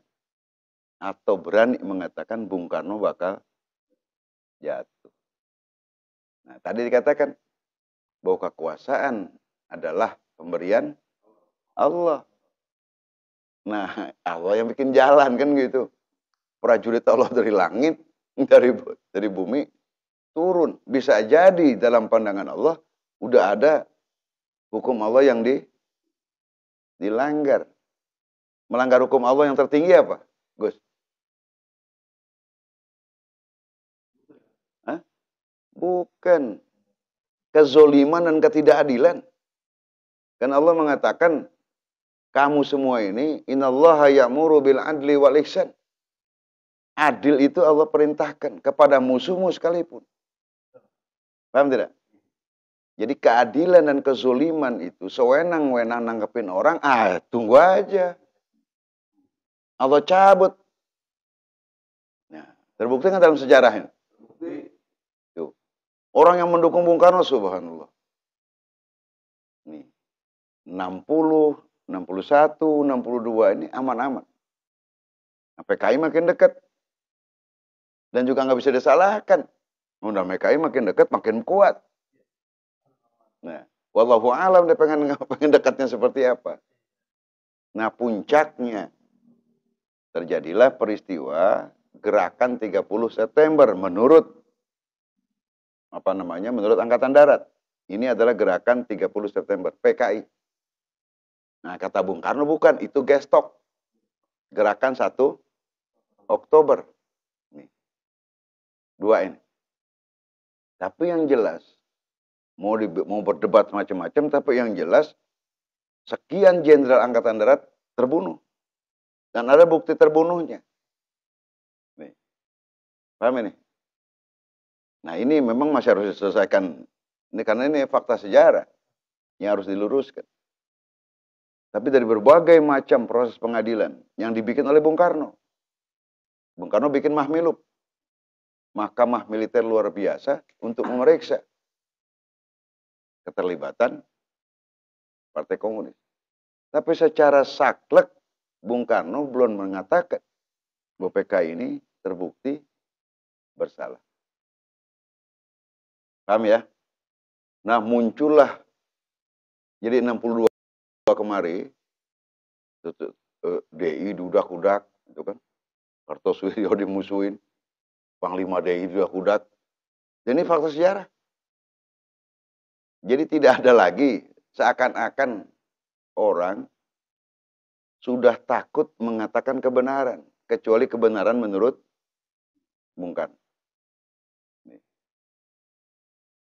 atau berani mengatakan Bung Karno bakal jatuh. Nah, tadi dikatakan bahwa kekuasaan adalah pemberian Allah. Nah, Allah yang bikin jalan kan gitu. Prajurit Allah dari langit, dari bumi turun. Bisa jadi dalam pandangan Allah udah ada hukum Allah yang dilanggar. Melanggar hukum Allah yang tertinggi apa, Gus? Hah? Bukan. Kezoliman dan ketidakadilan. Kan Allah mengatakan, kamu semua ini, innallaha ya'muru bil adli wal ihsan. Adil itu Allah perintahkan kepada musuhmu sekalipun. Paham tidak? Jadi keadilan dan kezoliman itu sewenang-wenang nanggepin orang, tunggu aja. Allah cabut. Nah, terbukti kan dalam sejarahnya? Tuh. Orang yang mendukung Bung Karno, subhanallah. Nih, 60, 61, 62 ini aman-aman. PKI makin dekat. Dan juga nggak bisa disalahkan. Udah PKI makin dekat, makin kuat. Nah, wallahu alam dia pengen dekatnya seperti apa. Nah, puncaknya terjadilah peristiwa gerakan 30 September menurut menurut Angkatan Darat. Ini adalah gerakan 30 September PKI. Nah, kata Bung Karno bukan, itu gestok. Gerakan 1 Oktober. Nih. Dua ini. Tapi yang jelas mau berdebat macam-macam, tapi yang jelas sekian jenderal Angkatan Darat terbunuh. Dan ada bukti terbunuhnya. Nih. Paham ini? Nah ini memang masih harus diselesaikan. Ini karena ini fakta sejarah yang harus diluruskan. Tapi dari berbagai macam proses pengadilan yang dibikin oleh Bung Karno. Bung Karno bikin Mahmilub. Mahkamah Militer luar biasa untuk memeriksa keterlibatan Partai Komunis. Tapi secara saklek Bung Karno belum mengatakan bahwa PKI ini terbukti bersalah. Paham ya? Nah muncullah jadi 62 kemarin DI dudak-dudak itu kan. Kartosuwiryo dimusuhin, Panglima DI dudak-dudak. Dan ini fakta sejarah. Jadi tidak ada lagi seakan-akan orang sudah takut mengatakan kebenaran, kecuali kebenaran menurut Bung Karno.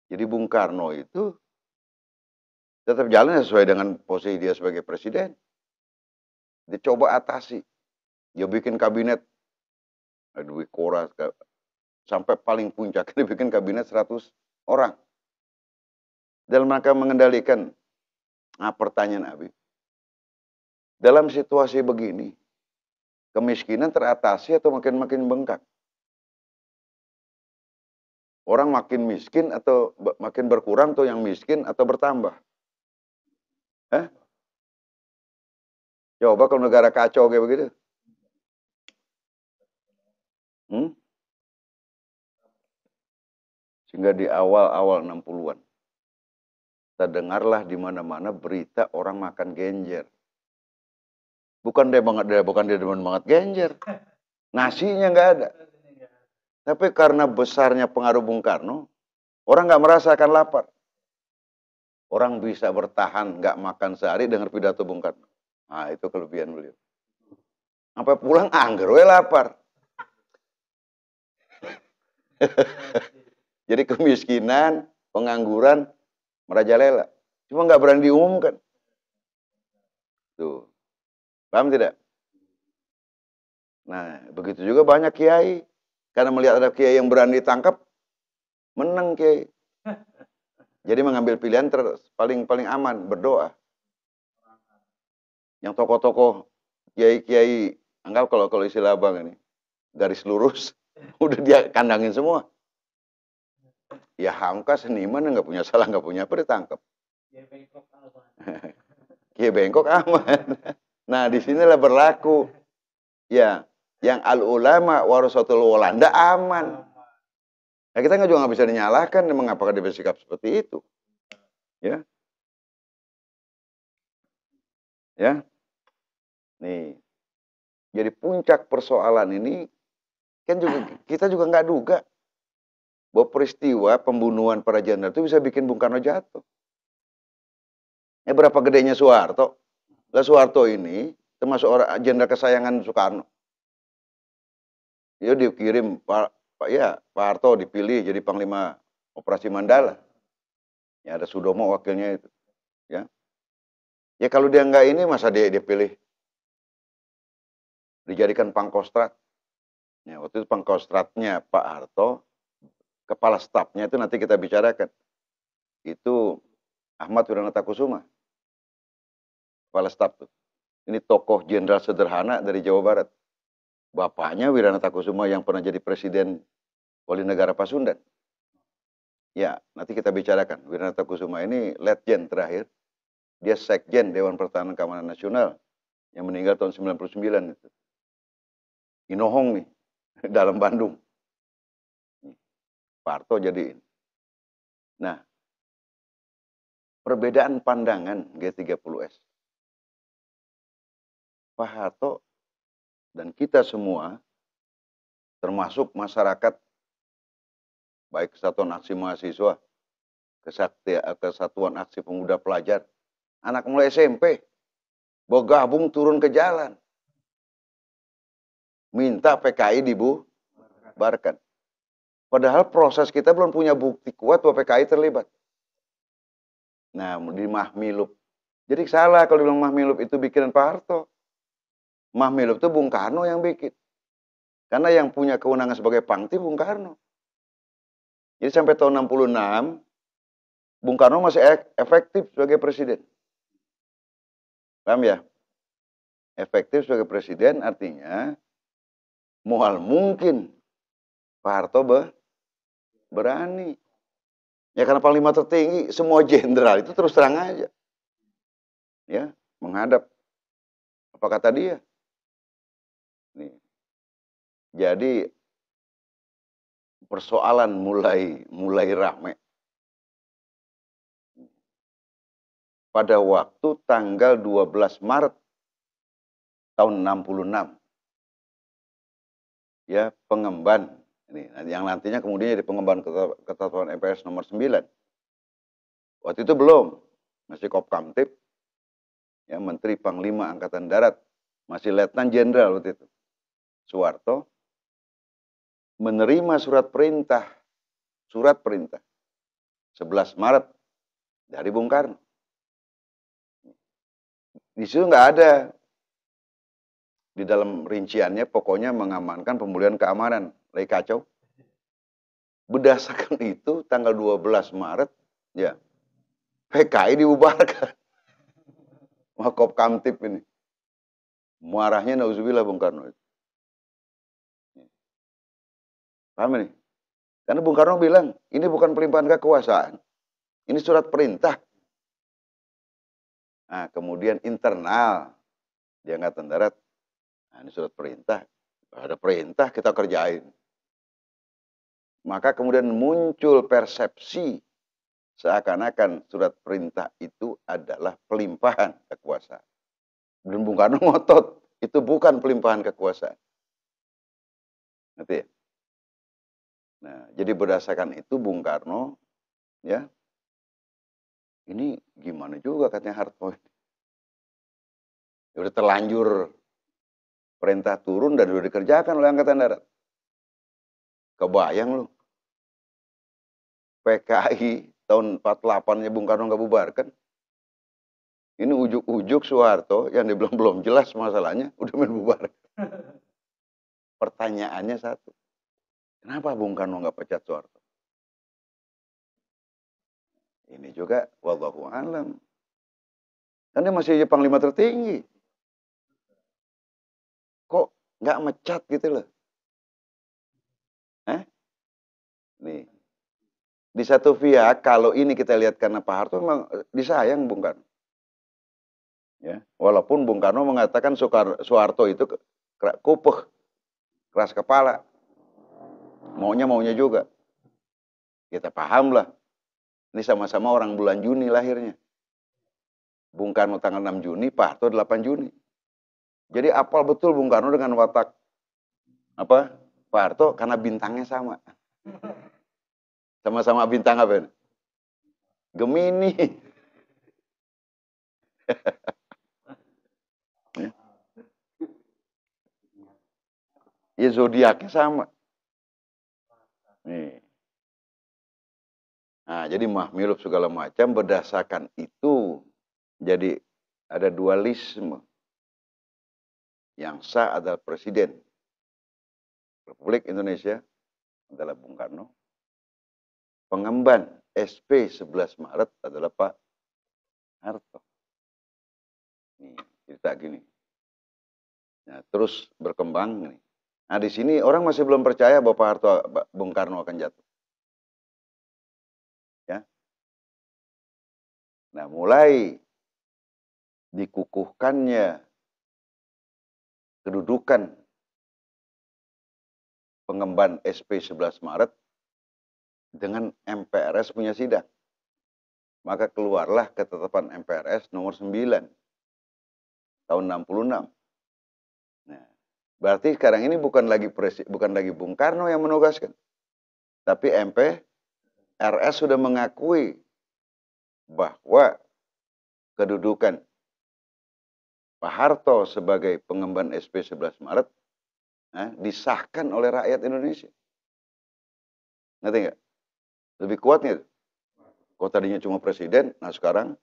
Jadi Bung Karno itu tetap jalan sesuai dengan posisi dia sebagai presiden. Dia coba atasi. Dia bikin kabinet, Dwi Korah, sampai paling puncak, dia bikin kabinet 100 orang. Dalam rangka mengendalikan, pertanyaan Abi, dalam situasi begini, kemiskinan teratasi atau makin bengkak? Orang makin miskin atau makin berkurang tuh yang miskin atau bertambah? Coba kalau negara kacau kayak begitu. Sehingga di awal 60-an, terdengarlah di mana-mana berita orang makan genjer. Bukan dia demen banget genjer. Nasinya nggak ada. Tapi karena besarnya pengaruh Bung Karno, orang nggak merasakan lapar. Orang bisa bertahan nggak makan sehari dengar pidato Bung Karno. Nah itu kelebihan beliau. Sampai pulang angger we lapar. Jadi kemiskinan, pengangguran, merajalela. Cuma nggak berani diumumkan. Tuh. Paham tidak? Nah, begitu juga banyak kiai. Karena melihat ada kiai yang berani ditangkap, menang kiai. Jadi mengambil pilihan paling aman, berdoa. Yang tokoh-tokoh, kiai-kiai, anggap kalau istilah abang ini, garis lurus, udah dia kandangin semua. Ya Hamka seniman nggak punya salah, nggak punya apa ditangkap. Kiai bengkok aman. Nah disinilah berlaku. Ya, yang al-ulama warasatul ulama aman. Nah kita juga nggak bisa dinyalahkan mengapa dia bersikap seperti itu. Ya. Ya. Nih. Jadi puncak persoalan ini kan kita juga nggak duga bahwa peristiwa pembunuhan para jenderal itu bisa bikin Bung Karno jatuh. Ya berapa gedenya Soeharto? Lah Soeharto ini termasuk orang jenderal kesayangan Soekarno. Dia dikirim Pak Harto dipilih jadi Panglima Operasi Mandala. Ya ada Sudomo wakilnya itu. Ya. Ya kalau dia nggak ini masa dia pilih dijadikan Pangkostrat. Ya, waktu itu Pangkostratnya Pak Harto, kepala stafnya itu nanti kita bicarakan. Itu Ahmad Wiranata-Kusuma. Kepala staf tuh. Ini tokoh jenderal sederhana dari Jawa Barat. Bapaknya Wiranata-Kusuma yang pernah jadi presiden Wali Negara Pasundan. Ya, nanti kita bicarakan. Wiranata-Kusuma ini letjen terakhir. Dia sekjen Dewan Pertahanan Keamanan Nasional yang meninggal tahun 99 itu. Inohong nih, dalam Bandung. Pak Harto jadiin. Nah, perbedaan pandangan G30S. Pak Harto dan kita semua, termasuk masyarakat, baik Kesatuan Aksi Mahasiswa, Kesatuan Aksi Pemuda Pelajar, anak mulai SMP, bergabung turun ke jalan. Minta PKI dibubarkan. Padahal proses kita belum punya bukti kuat bahwa PKI terlibat. Nah, di Mahmilub. Jadi salah kalau bilang Mahmilub itu bikinan Pak Harto. Mahmilub itu Bung Karno yang bikin. Karena yang punya kewenangan sebagai pangti Bung Karno. Jadi sampai tahun 66, Bung Karno masih efektif sebagai presiden. Paham ya? Efektif sebagai presiden artinya mual mungkin Pak Harto berani. Ya karena panglima tertinggi, semua jenderal itu terus terang aja. Ya, menghadap. Apa kata dia? Nih. Jadi persoalan mulai rame. Pada waktu tanggal 12 Maret tahun 66. Ya, pengemban ini yang nantinya kemudian jadi pengemban ketetapan MPRS nomor 9. Waktu itu belum, masih Kopkamtib, ya Menteri Panglima Angkatan Darat, masih Letnan Jenderal waktu itu. Soeharto menerima surat perintah 11 Maret dari Bung Karno. Di situ nggak ada di dalam rinciannya, pokoknya mengamankan pemulihan keamanan, lagi kacau. Berdasarkan itu tanggal 12 Maret ya PKI dibubarkan. Makop Kamtib ini. Marahnya nauzubillah Bung Karno. Paham ini? Karena Bung Karno bilang, ini bukan pelimpahan kekuasaan. Ini surat perintah. Nah, kemudian internal di Angkatan Darat. Nah, ini surat perintah. Ada perintah kita kerjain. Maka kemudian muncul persepsi seakan-akan surat perintah itu adalah pelimpahan kekuasaan. Dan Bung Karno ngotot, itu bukan pelimpahan kekuasaan. Ngerti ya? Nah, jadi berdasarkan itu Bung Karno, ya, ini gimana juga katanya Harto. Udah terlanjur perintah turun dan udah dikerjakan oleh Angkatan Darat. Kebayang lu, PKI tahun 48-nya Bung Karno nggak bubarkan. Ini ujuk-ujuk Soeharto yang belum jelas masalahnya, udah main bubar. Pertanyaannya satu, kenapa Bung Karno nggak pecat Soeharto? Ini juga wallahu alam. Kan dia masih panglima tertinggi. Kok nggak mecat gitu loh? Nih. Di satu pihak, kalau ini kita lihat karena Pak Harto memang disayang Bung Karno. Ya, walaupun Bung Karno mengatakan Soeharto itu kupuh, keras kepala. Maunya juga. Kita paham lah. Ini sama-sama orang bulan Juni lahirnya. Bung Karno tanggal 6 Juni, Pak Harto 8 Juni. Jadi apal betul Bung Karno dengan watak Pak Harto karena bintangnya sama. Sama-sama bintang apa? Gemini. Ya zodiaknya sama. Nih. Nah, jadi mahmilub segala macam berdasarkan itu. Jadi ada dualisme. Yang sah adalah Presiden Republik Indonesia adalah Bung Karno. Pengemban SP 11 Maret adalah Pak Harto. Nih, cerita gini. Nah, terus berkembang nih. Nah, di sini orang masih belum percaya bahwa Pak Harto, Bung Karno akan jatuh. Ya. Nah, mulai dikukuhkannya kedudukan pengemban SP 11 Maret dengan MPRS punya sidang. Maka keluarlah ketetapan MPRS nomor 9 tahun 66. Nah, berarti sekarang ini bukan lagi Bung Karno yang menugaskan. Tapi MPRS sudah mengakui bahwa kedudukan Pak Harto sebagai pengemban SP 11 Maret disahkan oleh rakyat Indonesia. Ngerti nggak? Lebih kuat nggak? Kok tadinya cuma presiden, nah sekarang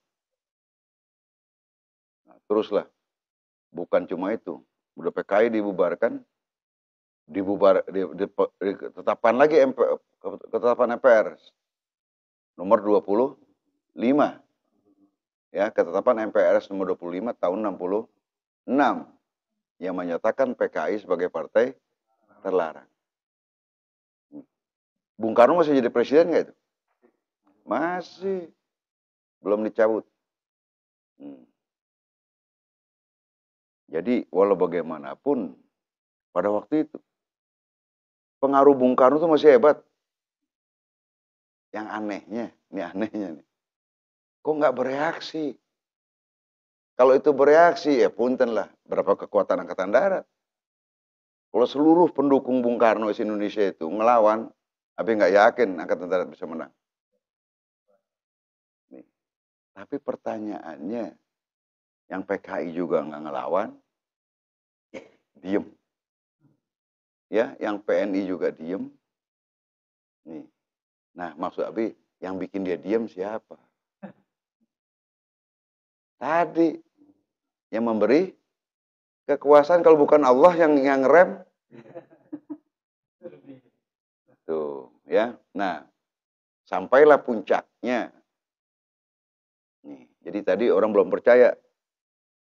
teruslah. Bukan cuma itu. Udah PKI dibubarkan, ditetapkan lagi ketetapan MPR nomor 25 ya, ketetapan MPRS nomor 25 tahun 66 yang menyatakan PKI sebagai partai terlarang. Bung Karno masih jadi presiden nggak itu? Masih, belum dicabut. Jadi walau bagaimanapun pada waktu itu pengaruh Bung Karno itu masih hebat. Yang anehnya nih, kok nggak bereaksi? Kalau itu bereaksi, ya punten lah, berapa kekuatan Angkatan Darat. Kalau seluruh pendukung Bung Karno di Indonesia itu ngelawan, tapi nggak yakin Angkatan Darat bisa menang. Nih. Tapi pertanyaannya, yang PKI juga nggak ngelawan, diem. Ya, yang PNI juga diem. Nih. Nah, maksud Abi, yang bikin dia diem siapa? Tadi yang memberi kekuasaan, kalau bukan Allah yang rem. Tuh, ya. Nah, sampailah puncaknya. Nih, jadi tadi orang belum percaya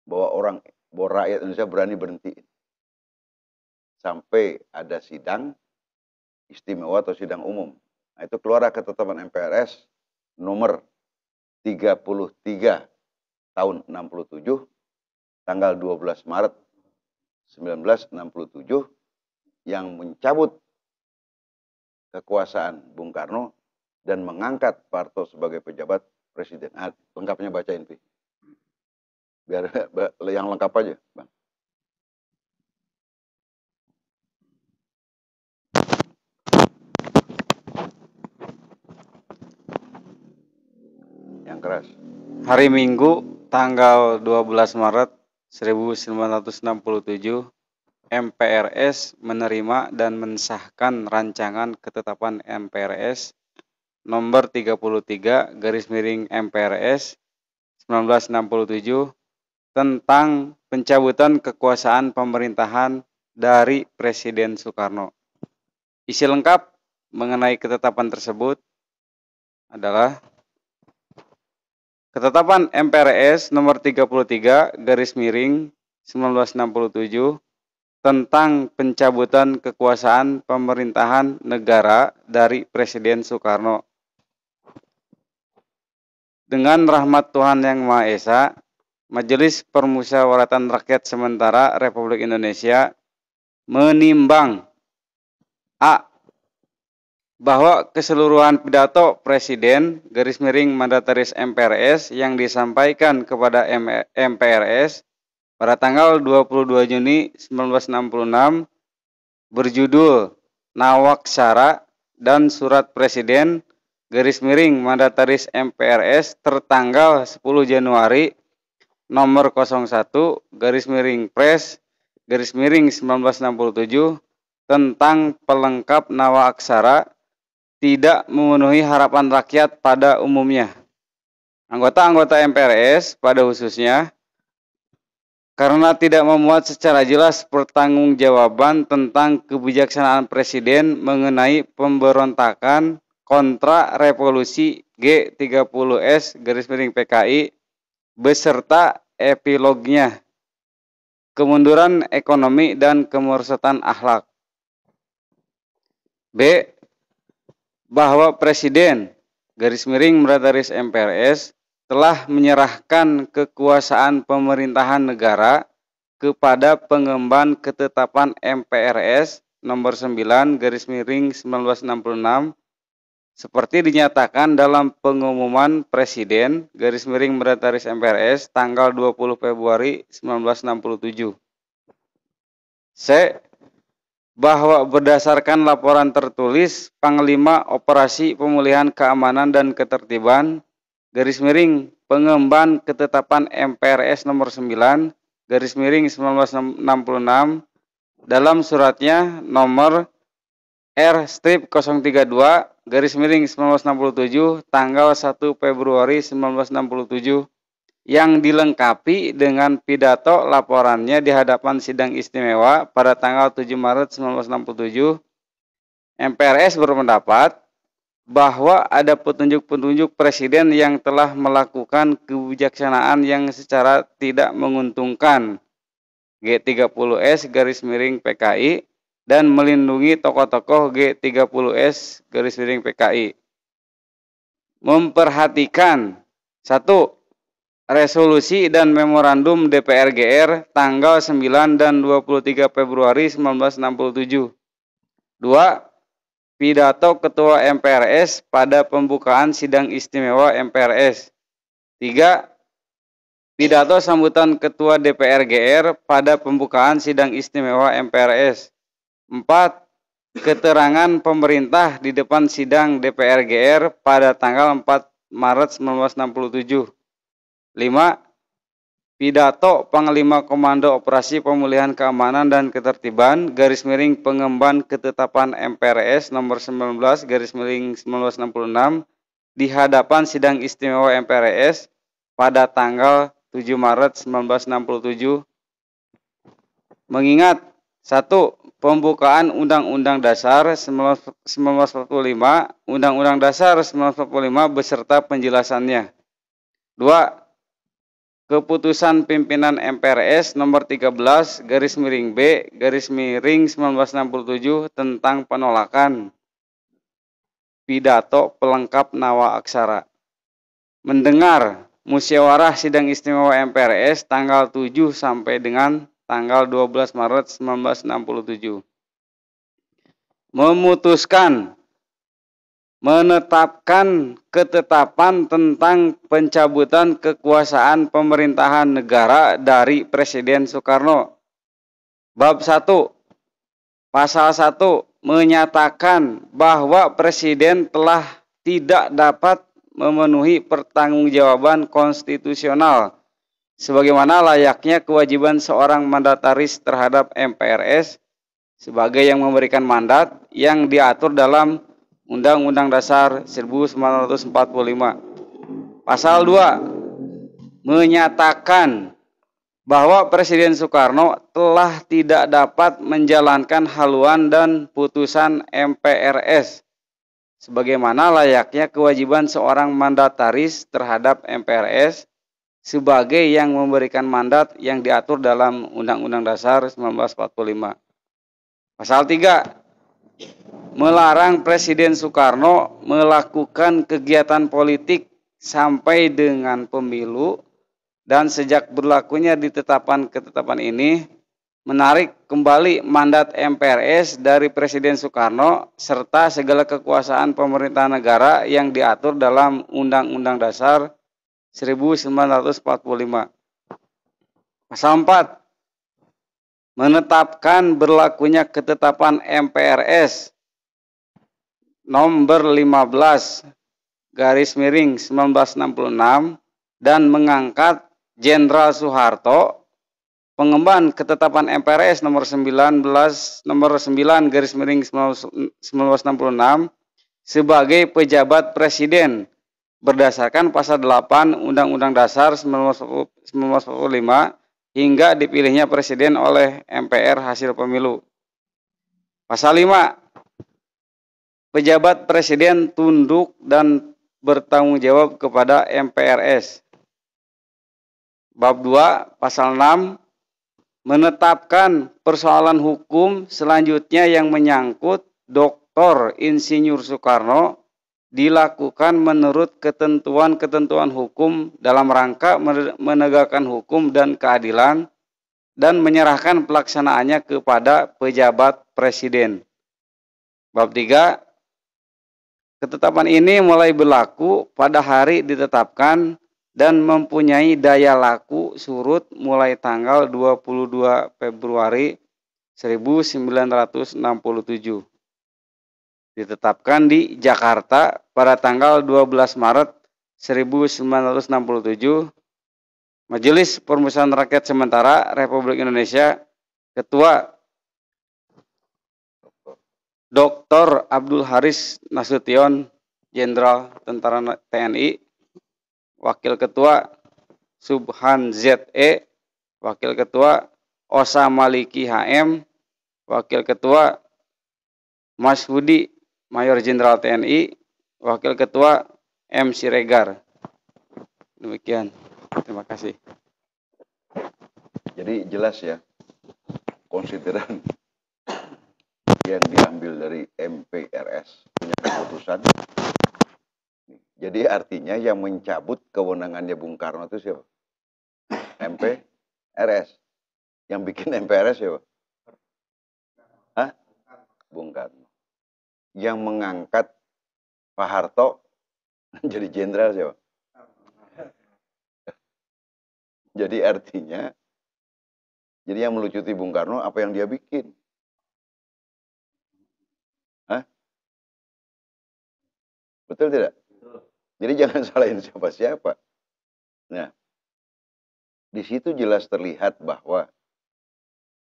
bahwa rakyat Indonesia berani berhenti. Sampai ada sidang istimewa atau sidang umum. Nah, itu keluar ketetapan MPRS nomor 33 tahun 67 tanggal 12 Maret 1967 yang mencabut kekuasaan Bung Karno dan mengangkat Pak Harto sebagai pejabat presiden. Nah, lengkapnya bacain, Pi. Biar yang lengkap aja, Bang. Yang keras. Hari Minggu, tanggal 12 Maret 1967, MPRS menerima dan mensahkan rancangan ketetapan MPRS nomor 33 /MPRS 1967 tentang pencabutan kekuasaan pemerintahan dari Presiden Soekarno. Isi lengkap mengenai ketetapan tersebut adalah Ketetapan MPRS nomor 33 /1967 tentang pencabutan kekuasaan pemerintahan negara dari Presiden Soekarno. Dengan rahmat Tuhan Yang Maha Esa, Majelis Permusyawaratan Rakyat Sementara Republik Indonesia menimbang A. Bahwa keseluruhan pidato Presiden /mandataris MPRS yang disampaikan kepada MPRS pada tanggal 22 Juni 1966 berjudul Nawaksara dan Surat Presiden /mandataris MPRS tertanggal 10 Januari nomor 01/Pres/1967 tentang pelengkap Nawaksara tidak memenuhi harapan rakyat pada umumnya. Anggota-anggota MPRS pada khususnya karena tidak memuat secara jelas pertanggungjawaban tentang kebijaksanaan Presiden mengenai pemberontakan kontra revolusi G30S/PKI beserta epilognya, kemunduran ekonomi dan kemerosotan akhlak. B. Bahwa Presiden /mandataris MPRS telah menyerahkan kekuasaan pemerintahan negara kepada pengemban ketetapan MPRS nomor 9/1966 seperti dinyatakan dalam pengumuman Presiden /mandataris MPRS tanggal 20 Februari 1967. C. Bahwa berdasarkan laporan tertulis Panglima Operasi Pemulihan Keamanan dan Ketertiban pengemban ketetapan MPRS nomor 9/1966 dalam suratnya nomor R-032/1967 tanggal 1 Februari 1967 yang dilengkapi dengan pidato laporannya di hadapan sidang istimewa pada tanggal 7 Maret 1967, MPRS berpendapat bahwa ada petunjuk-petunjuk presiden yang telah melakukan kebijaksanaan yang secara tidak menguntungkan G30S garis miring PKI dan melindungi tokoh-tokoh G30S garis miring PKI. Memperhatikan 1. Resolusi dan memorandum DPR GR tanggal 9 dan 23 Februari 1967. 2. Pidato Ketua MPRS pada pembukaan sidang istimewa MPRS. 3. Pidato sambutan Ketua DPR GR pada pembukaan sidang istimewa MPRS. 4. Keterangan pemerintah di depan sidang DPR GR pada tanggal 4 Maret 1967. 5. Pidato Panglima Komando Operasi Pemulihan Keamanan dan Ketertiban garis miring pengemban ketetapan MPRS nomor 19 garis miring 1966 di hadapan sidang istimewa MPRS pada tanggal 7 Maret 1967. Mengingat 1. Pembukaan Undang-Undang Dasar 1945, Undang-Undang Dasar 1945 beserta penjelasannya. 2. Keputusan Pimpinan MPRS nomor 13 garis miring B garis miring 1967 tentang penolakan pidato pelengkap nawa aksara. Mendengar musyawarah sidang istimewa MPRS tanggal 7 sampai dengan tanggal 12 Maret 1967. Memutuskan menetapkan ketetapan tentang pencabutan kekuasaan pemerintahan negara dari Presiden Soekarno. Bab 1. Pasal 1 menyatakan bahwa Presiden telah tidak dapat memenuhi pertanggungjawaban konstitusional sebagaimana layaknya kewajiban seorang mandataris terhadap MPRS sebagai yang memberikan mandat yang diatur dalam Undang-Undang Dasar 1945. Pasal 2 menyatakan bahwa Presiden Soekarno telah tidak dapat menjalankan haluan dan putusan MPRS sebagaimana layaknya kewajiban seorang mandataris terhadap MPRS sebagai yang memberikan mandat yang diatur dalam Undang-Undang Dasar 1945. Pasal 3 melarang Presiden Soekarno melakukan kegiatan politik sampai dengan pemilu dan sejak berlakunya ketetapan ini menarik kembali mandat MPRS dari Presiden Soekarno serta segala kekuasaan pemerintahan negara yang diatur dalam Undang-Undang Dasar 1945. Pasal 4 menetapkan berlakunya ketetapan MPRS nomor 15 garis miring 1966 dan mengangkat Jenderal Soeharto pengemban ketetapan MPRS nomor 9 garis miring 1966 sebagai pejabat presiden berdasarkan pasal 8 Undang-Undang Dasar 1945 hingga dipilihnya presiden oleh MPR hasil pemilu. Pasal 5 pejabat presiden tunduk dan bertanggung jawab kepada MPRS. Bab 2 pasal 6 menetapkan persoalan hukum selanjutnya yang menyangkut Dr. Insinyur Soekarno dilakukan menurut ketentuan-ketentuan hukum dalam rangka menegakkan hukum dan keadilan dan menyerahkan pelaksanaannya kepada pejabat presiden. Bab 3 ketetapan ini mulai berlaku pada hari ditetapkan dan mempunyai daya laku surut mulai tanggal 22 Februari 1967. Ditetapkan di Jakarta pada tanggal 12 Maret 1967. Majelis Permusyawaratan Rakyat Sementara Republik Indonesia, Ketua Dr. Abdul Haris Nasution, Jenderal Tentara TNI. Wakil Ketua Subhan ZE, Wakil Ketua Osa Maliki HM, Wakil Ketua Mas Budi, Mayor Jenderal TNI, Wakil Ketua M. Siregar. Demikian. Terima kasih. Jadi jelas ya, konsideran yang diambil dari MPRS punya keputusan. Jadi artinya yang mencabut kewenangannya Bung Karno itu siapa? MPRS. Yang bikin MPRS siapa? Hah? Bung Karno. Yang mengangkat Pak Harto jadi jenderal siapa? Jadi artinya, jadi yang melucuti Bung Karno apa yang dia bikin? Hah? Betul tidak? Jadi jangan salahin siapa-siapa. Nah, di situ jelas terlihat bahwa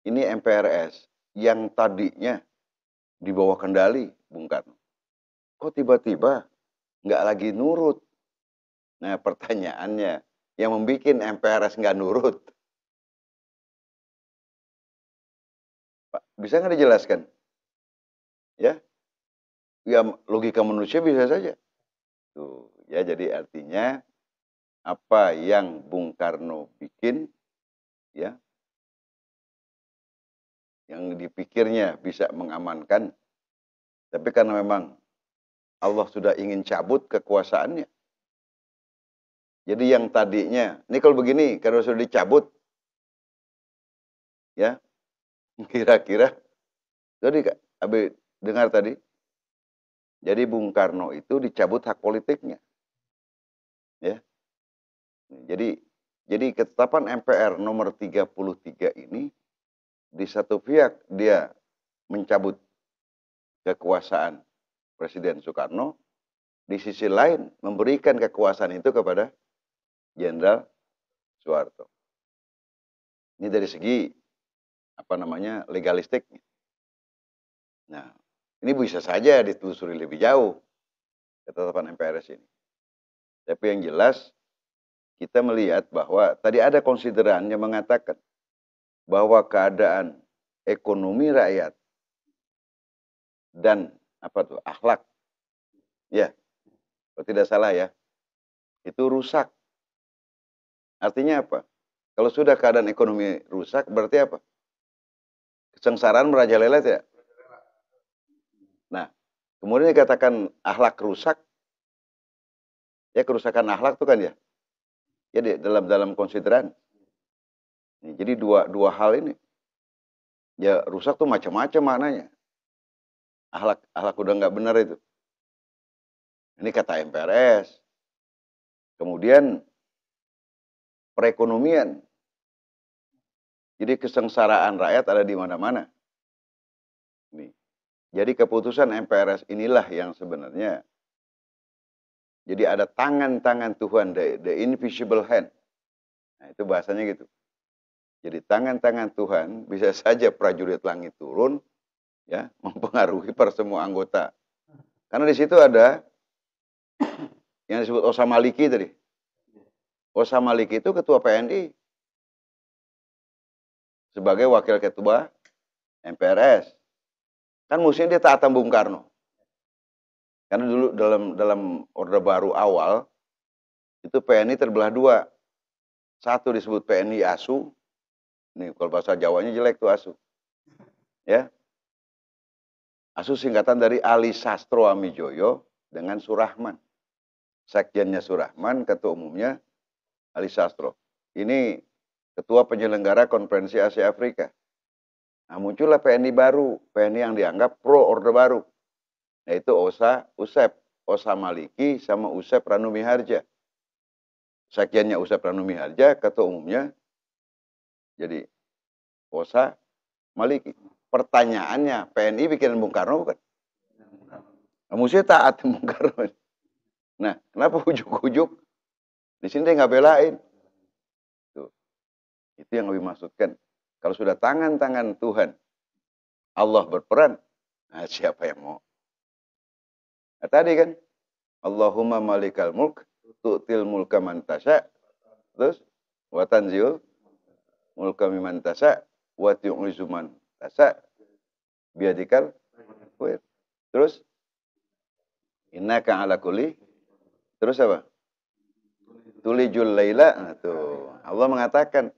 ini MPRS yang tadinya di bawah kendali Bung Karno. Kok tiba-tiba nggak lagi nurut? Nah, pertanyaannya, yang membuat MPRS nggak nurut, Pak, bisa nggak dijelaskan? Ya, logika manusia bisa saja. Tuh, ya jadi artinya apa yang Bung Karno bikin, ya, yang dipikirnya bisa mengamankan, tapi karena memang Allah sudah ingin cabut kekuasaannya. Jadi yang tadinya, ini kalau begini, karena sudah dicabut, ya, kira-kira, jadi Abi dengar tadi, jadi Bung Karno itu dicabut hak politiknya, ya. Jadi ketetapan MPR nomor 33 ini, di satu pihak dia mencabut kekuasaan Presiden Soekarno, di sisi lain memberikan kekuasaan itu kepada Jenderal Soeharto. Ini dari segi legalistiknya. Nah, ini bisa saja ditelusuri lebih jauh ketetapan MPRS ini. Tapi yang jelas kita melihat bahwa tadi ada konsideran yang mengatakan bahwa keadaan ekonomi rakyat dan akhlak, ya, kalau tidak salah ya, itu rusak. Artinya apa? Kalau sudah keadaan ekonomi rusak, berarti apa? Kesengsaraan merajalela tidak? Nah, kemudian dikatakan akhlak rusak, ya kerusakan akhlak itu kan ya, jadi dalam konsideran. Jadi dua hal ini, ya rusak tuh macam-macam maknanya. Akhlak udah nggak benar itu. Ini kata MPRS. Kemudian perekonomian. Jadi kesengsaraan rakyat ada di mana-mana. Jadi keputusan MPRS inilah yang sebenarnya, jadi ada tangan-tangan Tuhan, the invisible hand. Nah, itu bahasanya gitu. Jadi tangan-tangan Tuhan bisa saja prajurit langit turun, ya, mempengaruhi per semua anggota. Karena di situ ada yang disebut Osa Maliki tadi. Osa Maliki itu ketua PNI sebagai wakil ketua MPRS. Kan mestinya dia taat Bung Karno. Karena dulu dalam Orde Baru awal itu PNI terbelah dua. Satu disebut PNI ASU. Nih kalau bahasa Jawanya jelek tuh ASU. Ya. ASU singkatan dari Ali Sastro Amijoyo dengan Surahman. Sekjennya Surahman, ketua umumnya Ali Sastro. Ini ketua penyelenggara konferensi Asia Afrika. Nah, muncullah PNI baru, PNI yang dianggap pro Orde Baru. Yaitu Osa Maliki sama Usep Ranumiharja. Sekjennya Usep Ranumiharja, ketua umumnya jadi Osa Maliki. Pertanyaannya, PNI bikinan Bung Karno bukan? Nah, mesti taat Bung Karno. Nah, kenapa ujuk-ujuk di sini dia nggak belain? Tuh. Itu yang lebih maksudkan. Kalau sudah tangan-tangan Tuhan, Allah berperan, nah siapa yang mau? Nah, tadi kan, Allahumma malikal mulk, tu'til mulka man tasya. Terus, wa tanzi'ul mulka mimman tasya wa tu'izzu man tasya biadikal khair. Terus innaka ala kulli, terus apa? Tulijul laila. Nah, tuh. Allah mengatakan,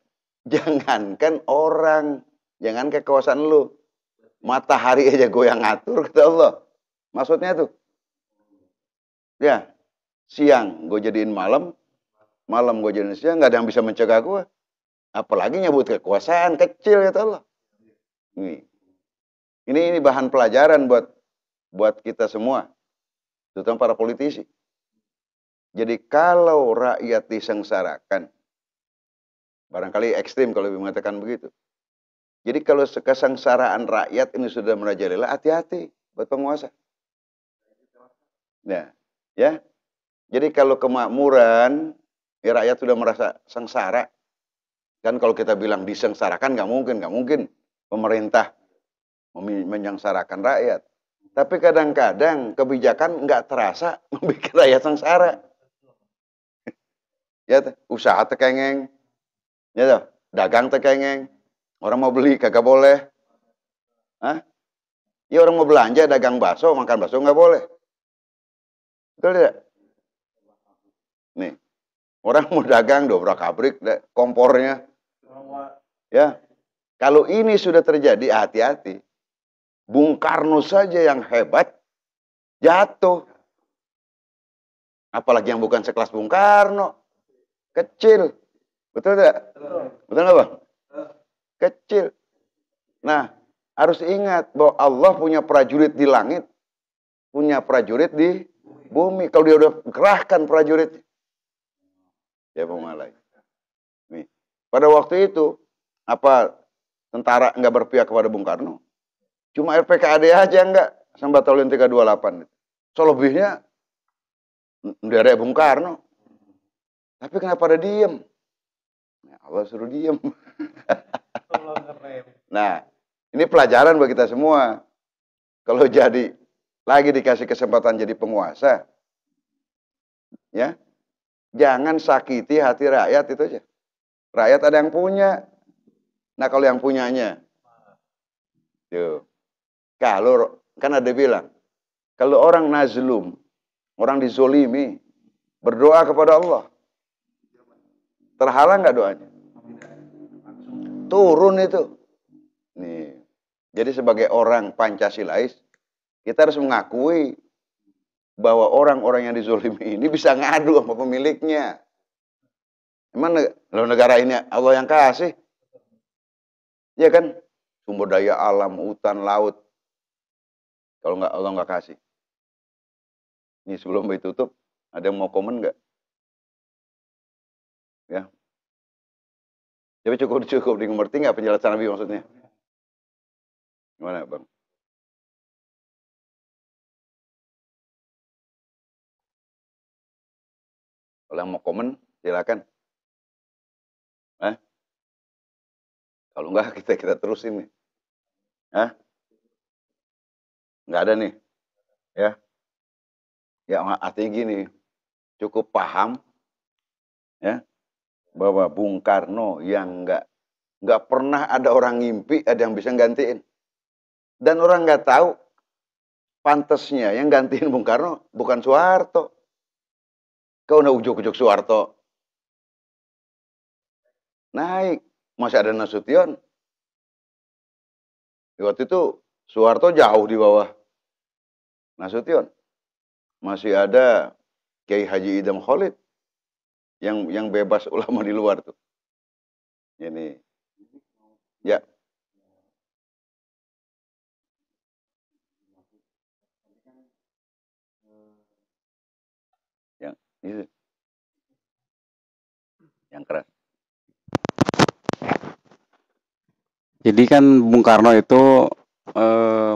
jangankan orang, jangan kekuasaan lu, matahari aja gue yang ngatur, kata Allah. Maksudnya tuh, ya, siang gue jadiin malam, malam gue jadiin siang, nggak ada yang bisa mencegah gue. Apalagi nyebut kekuasaan kecil, kata Allah. Ini bahan pelajaran buat kita semua, terutama para politisi. Jadi kalau rakyat disengsarakan, barangkali ekstrim kalau mengatakan begitu. Jadi kalau kesengsaraan rakyat ini sudah merajalela, hati-hati buat penguasa. Nah, ya. Jadi kalau kemakmuran, ya rakyat sudah merasa sengsara. Kan kalau kita bilang disengsarakan, nggak mungkin pemerintah menyengsarakan rakyat. Tapi kadang-kadang kebijakan nggak terasa membuat rakyat sengsara. Ya, usaha tekengeng, ya, dagang tekengeng, orang mau beli kagak boleh. Hah? Ya orang mau belanja dagang bakso, makan bakso nggak boleh. Betul tidak? Nih, orang mau dagang dobrak abrik kompornya. Ya, kalau ini sudah terjadi, hati-hati. Bung Karno saja yang hebat jatuh. Apalagi yang bukan sekelas Bung Karno. Kecil. Betul tidak? Betul nggak, Bang? Kecil. Nah, harus ingat bahwa Allah punya prajurit di langit, punya prajurit di bumi. Kalau dia udah kerahkan prajurit, ya pemalai. Nih, pada waktu itu apa tentara nggak berpihak kepada Bung Karno? Cuma RPKAD aja enggak, sama Batalion 328. Selebihnya dari Bung Karno. Tapi kenapa pada diem? Nah, Allah suruh diem. Nah, ini pelajaran bagi kita semua. Kalau jadi lagi dikasih kesempatan jadi penguasa, ya, jangan sakiti hati rakyat, itu aja. Rakyat ada yang punya. Nah, kalau yang punyanya, tuh, kalau kan ada bilang, kalau orang nazlum, orang dizolimi, berdoa kepada Allah, terhalang nggak doanya? Turun itu. Nih, jadi sebagai orang Pancasilais, kita harus mengakui bahwa orang-orang yang dizolimi ini bisa ngadu sama pemiliknya. Emang negara ini Allah yang kasih? Ya kan? Sumber daya alam, hutan, laut. Kalau nggak Allah nggak kasih. Ini sebelum ditutup, ada yang mau komen nggak? Ya. Tapi cukup dimengerti nggak penjelasan Nabi maksudnya? Gimana, Bang? Kalau yang mau komen, silakan. Kalau enggak kita terusin nih. Nggak ada nih. Ya. Ya artinya gini, cukup paham ya bahwa Bung Karno yang nggak pernah ada orang ngimpi ada yang bisa gantiin. Dan orang nggak tahu pantasnya yang gantiin Bung Karno bukan Soeharto. Kau udah ujuk-ujuk Soeharto naik, masih ada Nasution. Waktu itu Soeharto jauh di bawah Nasution. Masih ada Kiai Haji Idam Khalid yang bebas ulama di luar tuh. Ini ya. Yang ini yang keras. Jadi kan Bung Karno itu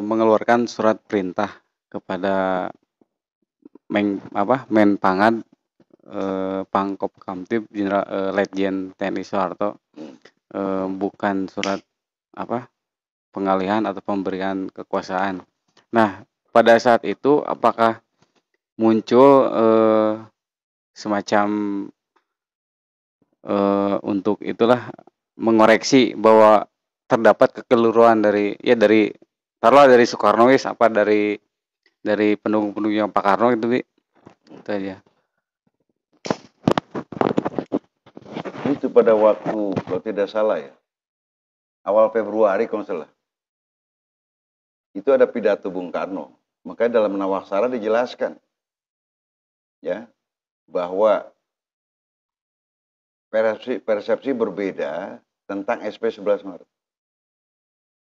mengeluarkan surat perintah kepada Menpangan Pangkop Kamtib Jenderal Letjen TNI Soeharto, bukan surat pengalihan atau pemberian kekuasaan. Nah, pada saat itu apakah muncul semacam untuk itulah mengoreksi bahwa terdapat kekeliruan dari taruhlah dari Soekarnois apa dari pendukung-pendukung yang Pak Karno itu, Bi. Itu aja. Itu pada waktu, kalau tidak salah ya, awal Februari kalau salah, itu ada pidato Bung Karno. Makanya dalam Nawaksara dijelaskan ya bahwa persepsi berbeda tentang SP 11 Maret.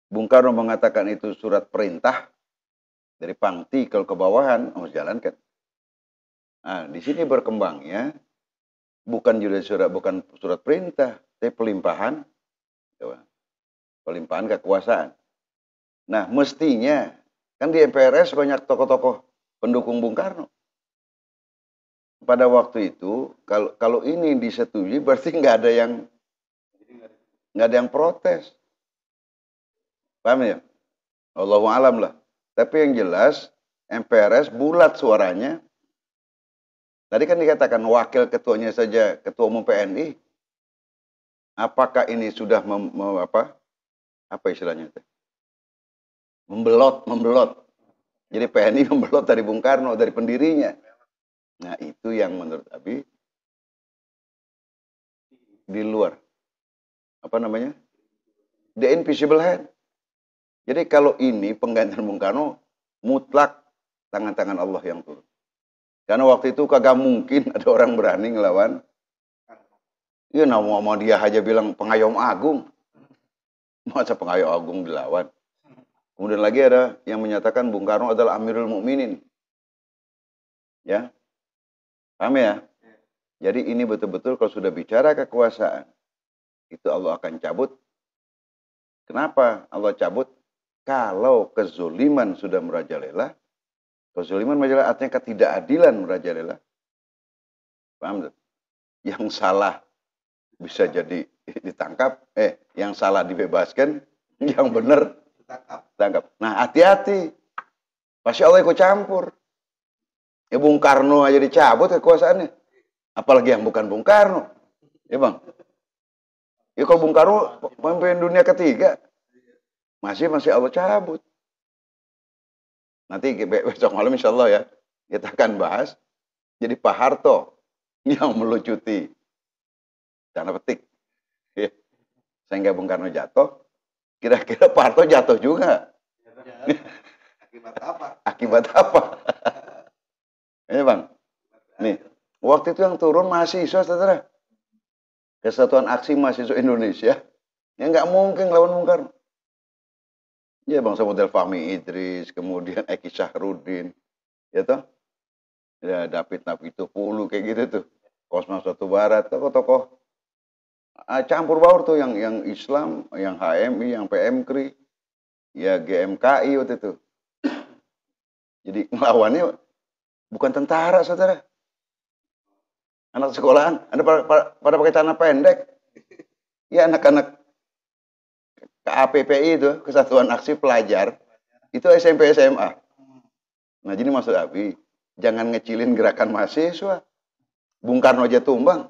Bung Karno mengatakan itu surat perintah dari pangti ke bawahan harus jalankan. Nah, di sini berkembangnya bukan surat perintah, tapi pelimpahan kekuasaan. Nah, mestinya kan di MPRS banyak tokoh-tokoh pendukung Bung Karno. Pada waktu itu, kalau ini disetujui, berarti nggak ada yang protes. Paham ya? Allahu alam lah. Tapi yang jelas, MPRS bulat suaranya. Tadi kan dikatakan wakil ketuanya saja, ketua umum PNI. Apakah ini sudah apa istilahnya? Membelot. Jadi PNI membelot dari Bung Karno, dari pendirinya. Nah, itu yang menurut Abi di luar. Apa namanya? The invisible hand. Jadi kalau ini penggantian Bung Karno, mutlak tangan-tangan Allah yang turun. Karena waktu itu kagak mungkin ada orang berani ngelawan. Ya, nama dia aja bilang pengayom agung. Masa pengayom agung dilawan? Kemudian lagi ada yang menyatakan Bung Karno adalah Amirul Mukminin. Ya. Paham ya? Jadi ini betul-betul kalau sudah bicara kekuasaan, itu Allah akan cabut. Kenapa Allah cabut? Kalau kezuliman sudah merajalela, kezuliman merajalela artinya ketidakadilan merajalela. Paham tuh? Yang salah bisa jadi ditangkap, yang salah dibebaskan, yang benar ditangkap. Nah, hati-hati. Pasti Allah ikut campur. Ya Bung Karno aja dicabut kekuasaannya. Apalagi yang bukan Bung Karno. Ya Bang. Ya kalau Bung Karno pemimpin dunia ketiga. Masih Allah cabut. Nanti besok malam insya Allah ya. Kita akan bahas. Jadi Pak Harto yang melucuti tanda petik. Sehingga Bung Karno jatuh. Kira-kira Pak Harto jatuh juga. Akibat apa? Akibat apa? Ini Bang. Nih. Waktu itu yang turun mahasiswa, saudara. Kesatuan Aksi Mahasiswa Indonesia. Ya nggak mungkin lawan Bung Karno. Ya bangsa model Fahmi Idris, kemudian Eki Syahrudin, ya toh, ya David Napitupulu kayak gitu tuh, Kosmas Batu Barat, tokoh-tokoh campur baur tuh, yang Islam, yang HMI, yang PMKRI, ya GMKI waktu itu. Jadi ngelawannya bukan tentara, saudara, anak sekolahan, ada pada pakai celana pendek, ya anak-anak KAPPI itu, Kesatuan Aksi Pelajar, itu SMP SMA. Nah, jadi maksud Abi, jangan ngecilin gerakan mahasiswa. Bung Karno aja tumbang.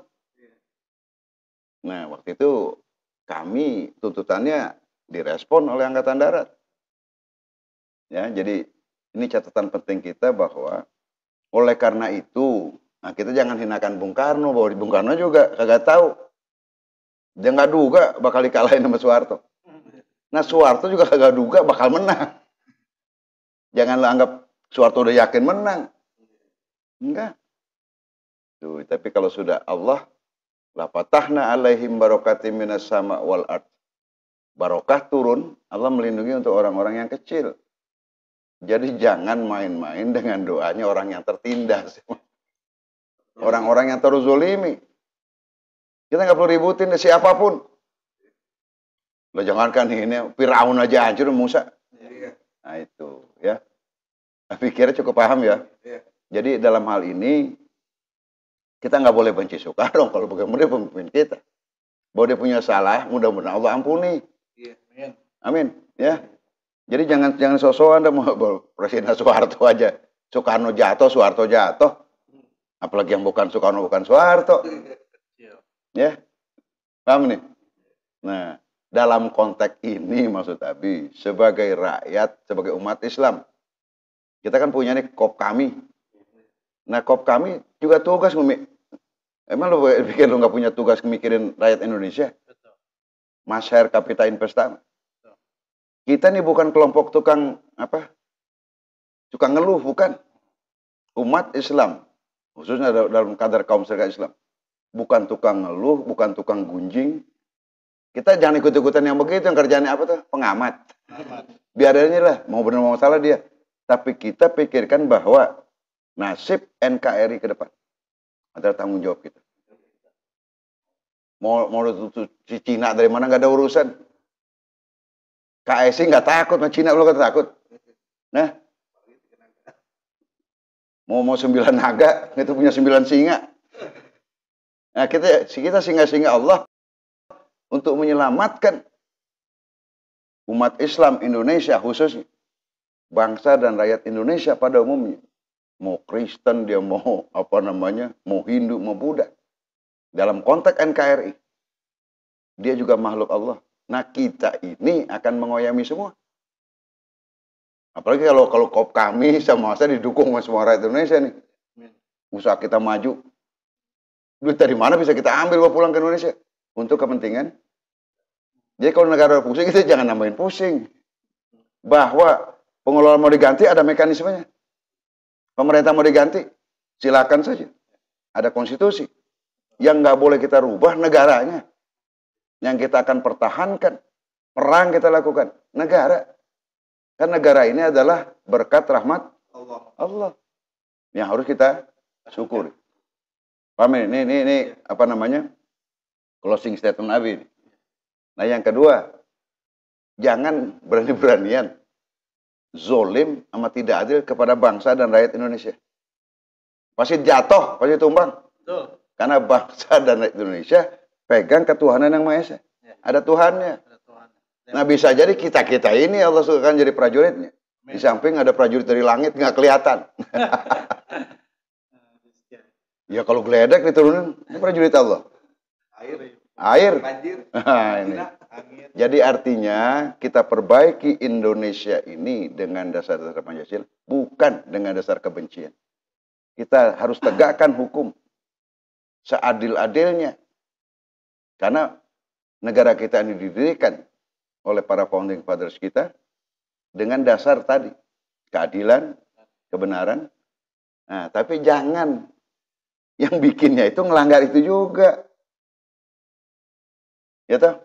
Nah, waktu itu kami tuntutannya direspon oleh Angkatan Darat. Ya, jadi ini catatan penting kita bahwa oleh karena itu, nah kita jangan hinakan Bung Karno, bahwa Bung Karno juga kagak tahu. Dia nggak duga bakal dikalahin sama Soeharto. Nah, Soeharto juga kagak duga bakal menang. Janganlah anggap Soeharto udah yakin menang. Enggak. Tuh, tapi kalau sudah Allah, la fatahna alaihim barakatim minas sama wal ard. Barokah turun, Allah melindungi untuk orang-orang yang kecil. Jadi jangan main-main dengan doanya orang yang tertindas. Orang-orang yang terzolimi. Kita nggak perlu ributin dari siapapun. Lo jangankan ini, Firaun aja hancur Musa. Nah itu ya. Tapi kira cukup paham ya. Jadi dalam hal ini kita nggak boleh benci Soekarno kalau bagaimana dia pemimpin kita. Bahwa dia punya salah, mudah-mudahan Allah ampuni. Amin. Ya. Jadi jangan sosokan mau Presiden Soeharto aja. Soekarno jatuh, Soeharto jatuh. Apalagi yang bukan Soekarno, bukan Soeharto. Ya. Paham nih? Nah, dalam konteks ini maksud Abi, sebagai rakyat, sebagai umat Islam, kita kan punya nih kop kami. Nah, kop kami juga tugas emang lu pikir lu nggak punya tugas mikirin rakyat Indonesia? Masyarakat Kapita Investama. Kita nih bukan kelompok tukang ngeluh, bukan. Umat Islam, khususnya dalam kadar kaum masyarakat Islam, bukan tukang ngeluh, bukan tukang gunjing. Kita jangan ikut-ikutan yang begitu, yang kerjaannya apa tuh? Pengamat. Biarin lah, mau benar mau salah dia. Tapi kita pikirkan bahwa nasib NKRI ke depan adalah tanggung jawab kita. Mau si Cina dari mana nggak ada urusan. KSI nggak takut, sama Cina lo nggak takut. Nah, mau 9 naga, itu punya 9 singa. Nah, kita singa-singa Allah untuk menyelamatkan umat Islam Indonesia khususnya, bangsa dan rakyat Indonesia pada umumnya. Mau Kristen, dia mau mau Hindu, mau Buddha. Dalam konteks NKRI, dia juga makhluk Allah. Nah, kita ini akan mengoyami semua. Apalagi kalau kop kami sama saya didukung sama semua rakyat Indonesia nih. Usaha kita maju. Duit dari mana bisa kita ambil bawa pulang ke Indonesia? Untuk kepentingan. Jadi kalau negara pusing, kita jangan nambahin pusing. Bahwa pengelolaan mau diganti, ada mekanismenya. Pemerintah mau diganti, silakan saja. Ada konstitusi. Yang nggak boleh kita rubah negaranya. Yang kita akan pertahankan. Perang kita lakukan. Negara. Kan negara ini adalah berkat rahmat Allah. Yang harus kita syukuri. Paham ini? Ini closing statement Abi. Nah, yang kedua, jangan berani-beranian zolim sama tidak adil kepada bangsa dan rakyat Indonesia. Pasti jatuh, pasti tumbang. Betul. Karena bangsa dan rakyat Indonesia pegang ketuhanan yang Maha Esa. Ada Tuhannya. Nah, bisa jadi kita ini Allah sukakan jadi prajuritnya. Di samping ada prajurit dari langit nggak kelihatan. Ya kalau geledek diturunin, ini prajurit Allah. Air. Nah, ini. Jadi artinya kita perbaiki Indonesia ini dengan dasar-dasar Pancasila, bukan dengan dasar kebencian. Kita harus tegakkan hukum seadil-adilnya. Karena negara kita ini didirikan oleh para founding fathers kita dengan dasar tadi, keadilan, kebenaran. Nah, tapi jangan yang bikinnya itu ngelanggar itu juga. Ya toh?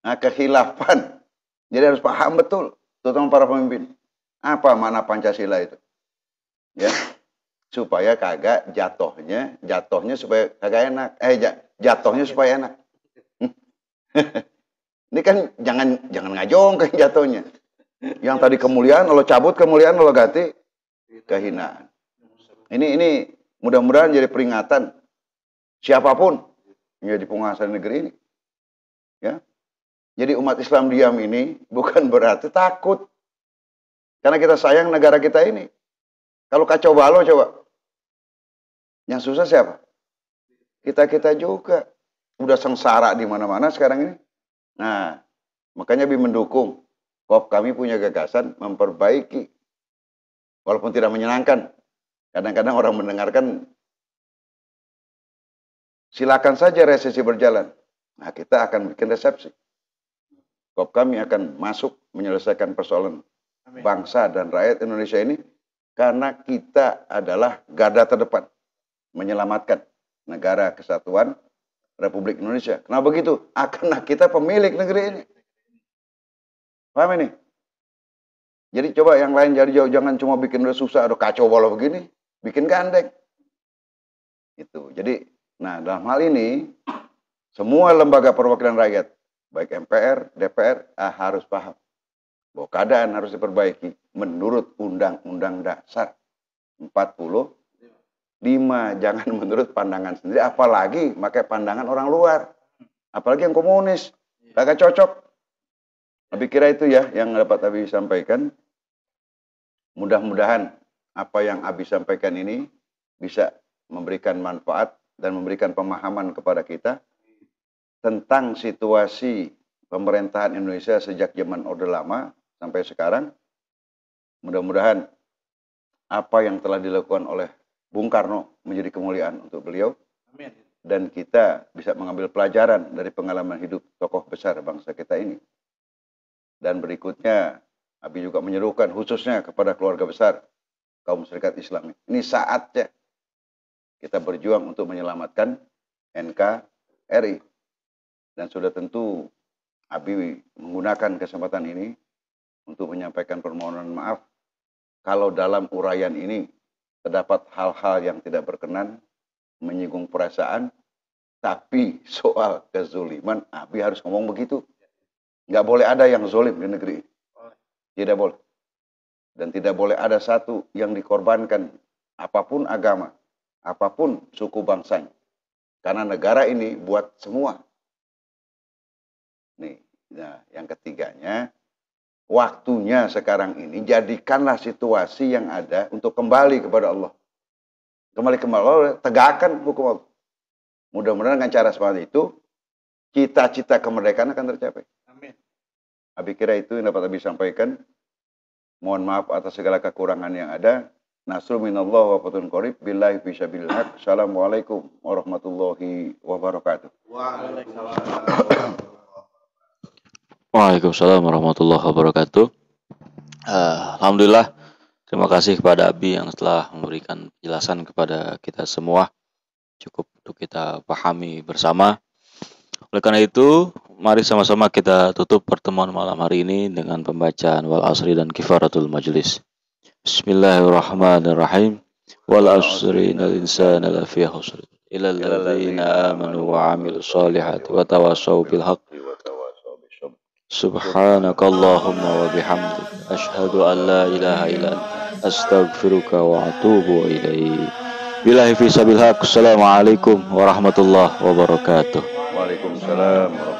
Nah, kekhilafan. Jadi harus paham betul, terutama para pemimpin. Apa makna Pancasila itu? Ya. Supaya kagak jatuhnya supaya kagak enak. Jatuhnya supaya enak. Ini kan jangan ngajong ke jatuhnya. Yang tadi kemuliaan, Allah cabut kemuliaan, Allah ganti kehinaan. Ini mudah-mudahan jadi peringatan siapapun yang jadi penguasa negeri ini. Ya. Jadi umat Islam diam ini bukan berarti takut. Karena kita sayang negara kita ini. Kalau kacau balau coba. Yang susah siapa? Kita juga. Udah sengsara di mana-mana sekarang ini. Nah, makanya Bi mendukung. Kop kami punya gagasan memperbaiki. Walaupun tidak menyenangkan. Kadang-kadang orang mendengarkan. Silakan saja resesi berjalan. Nah, kita akan bikin resepsi. Kop kami akan masuk menyelesaikan persoalan bangsa dan rakyat Indonesia ini. Karena kita adalah garda terdepan. Menyelamatkan negara kesatuan Republik Indonesia. Kenapa begitu? Karena kita pemilik negeri ini. Paham ini? Jadi coba yang lain jadi jauh, jangan cuma bikin udah susah, udah kacau balau begini, bikin gandeng. Itu. Jadi, nah dalam hal ini semua lembaga perwakilan rakyat, baik MPR, DPR, harus paham bahwa keadaan harus diperbaiki menurut Undang-Undang Dasar 45. Jangan menurut pandangan sendiri, apalagi pakai pandangan orang luar. Apalagi yang komunis. Agak cocok. Abi kira itu ya yang dapat Abi sampaikan. Mudah-mudahan apa yang Abi sampaikan ini bisa memberikan manfaat dan memberikan pemahaman kepada kita tentang situasi pemerintahan Indonesia sejak zaman Orde Lama sampai sekarang. Mudah-mudahan apa yang telah dilakukan oleh Bung Karno menjadi kemuliaan untuk beliau. Amin. Dan kita bisa mengambil pelajaran dari pengalaman hidup tokoh besar bangsa kita ini. Dan berikutnya, Abi juga menyerukan khususnya kepada keluarga besar kaum Serikat Islam. Ini saatnya kita berjuang untuk menyelamatkan NKRI. Dan sudah tentu Abi menggunakan kesempatan ini untuk menyampaikan permohonan maaf kalau dalam uraian ini terdapat hal-hal yang tidak berkenan, menyinggung perasaan, tapi soal kezuliman, Abi harus ngomong begitu. Nggak boleh ada yang zolim di negeri. Tidak boleh. Dan tidak boleh ada satu yang dikorbankan, apapun agama, apapun suku bangsanya. Karena negara ini buat semua. Nih, nah, yang ketiganya, waktunya sekarang ini jadikanlah situasi yang ada untuk kembali kepada Allah. Kembali kepada Allah, tegakkan hukum Allah. Mudah-mudahan dengan cara seperti itu, cita-cita kemerdekaan akan tercapai. Amin. Abi kira itu yang dapat Abi sampaikan. Mohon maaf atas segala kekurangan yang ada. Nasrul minallah wa fathun qarib. Billahi fi sabilil haq. Assalamualaikum warahmatullahi wabarakatuh. Waalaikumsalam warahmatullahi wabarakatuh. Alhamdulillah, terima kasih kepada Abi yang telah memberikan penjelasan kepada kita semua. Cukup untuk kita pahami bersama. Oleh karena itu, mari sama-sama kita tutup pertemuan malam hari ini dengan pembacaan wal asri dan kifaratul majlis. Bismillahirrahmanirrahim. Wal asri innal insana lafi khusr illa alladzina amanu wa 'amilus solihati wa tawassaw bil haqqi wa tawassaw bis sabr. Subhanakallahumma wa bihamdika asyhadu an la ilaha illa anta astaghfiruka wa atubu ilaik. Billahi fi sabil haq. Assalamualaikum warahmatullahi wabarakatuh. Waalaikumsalam.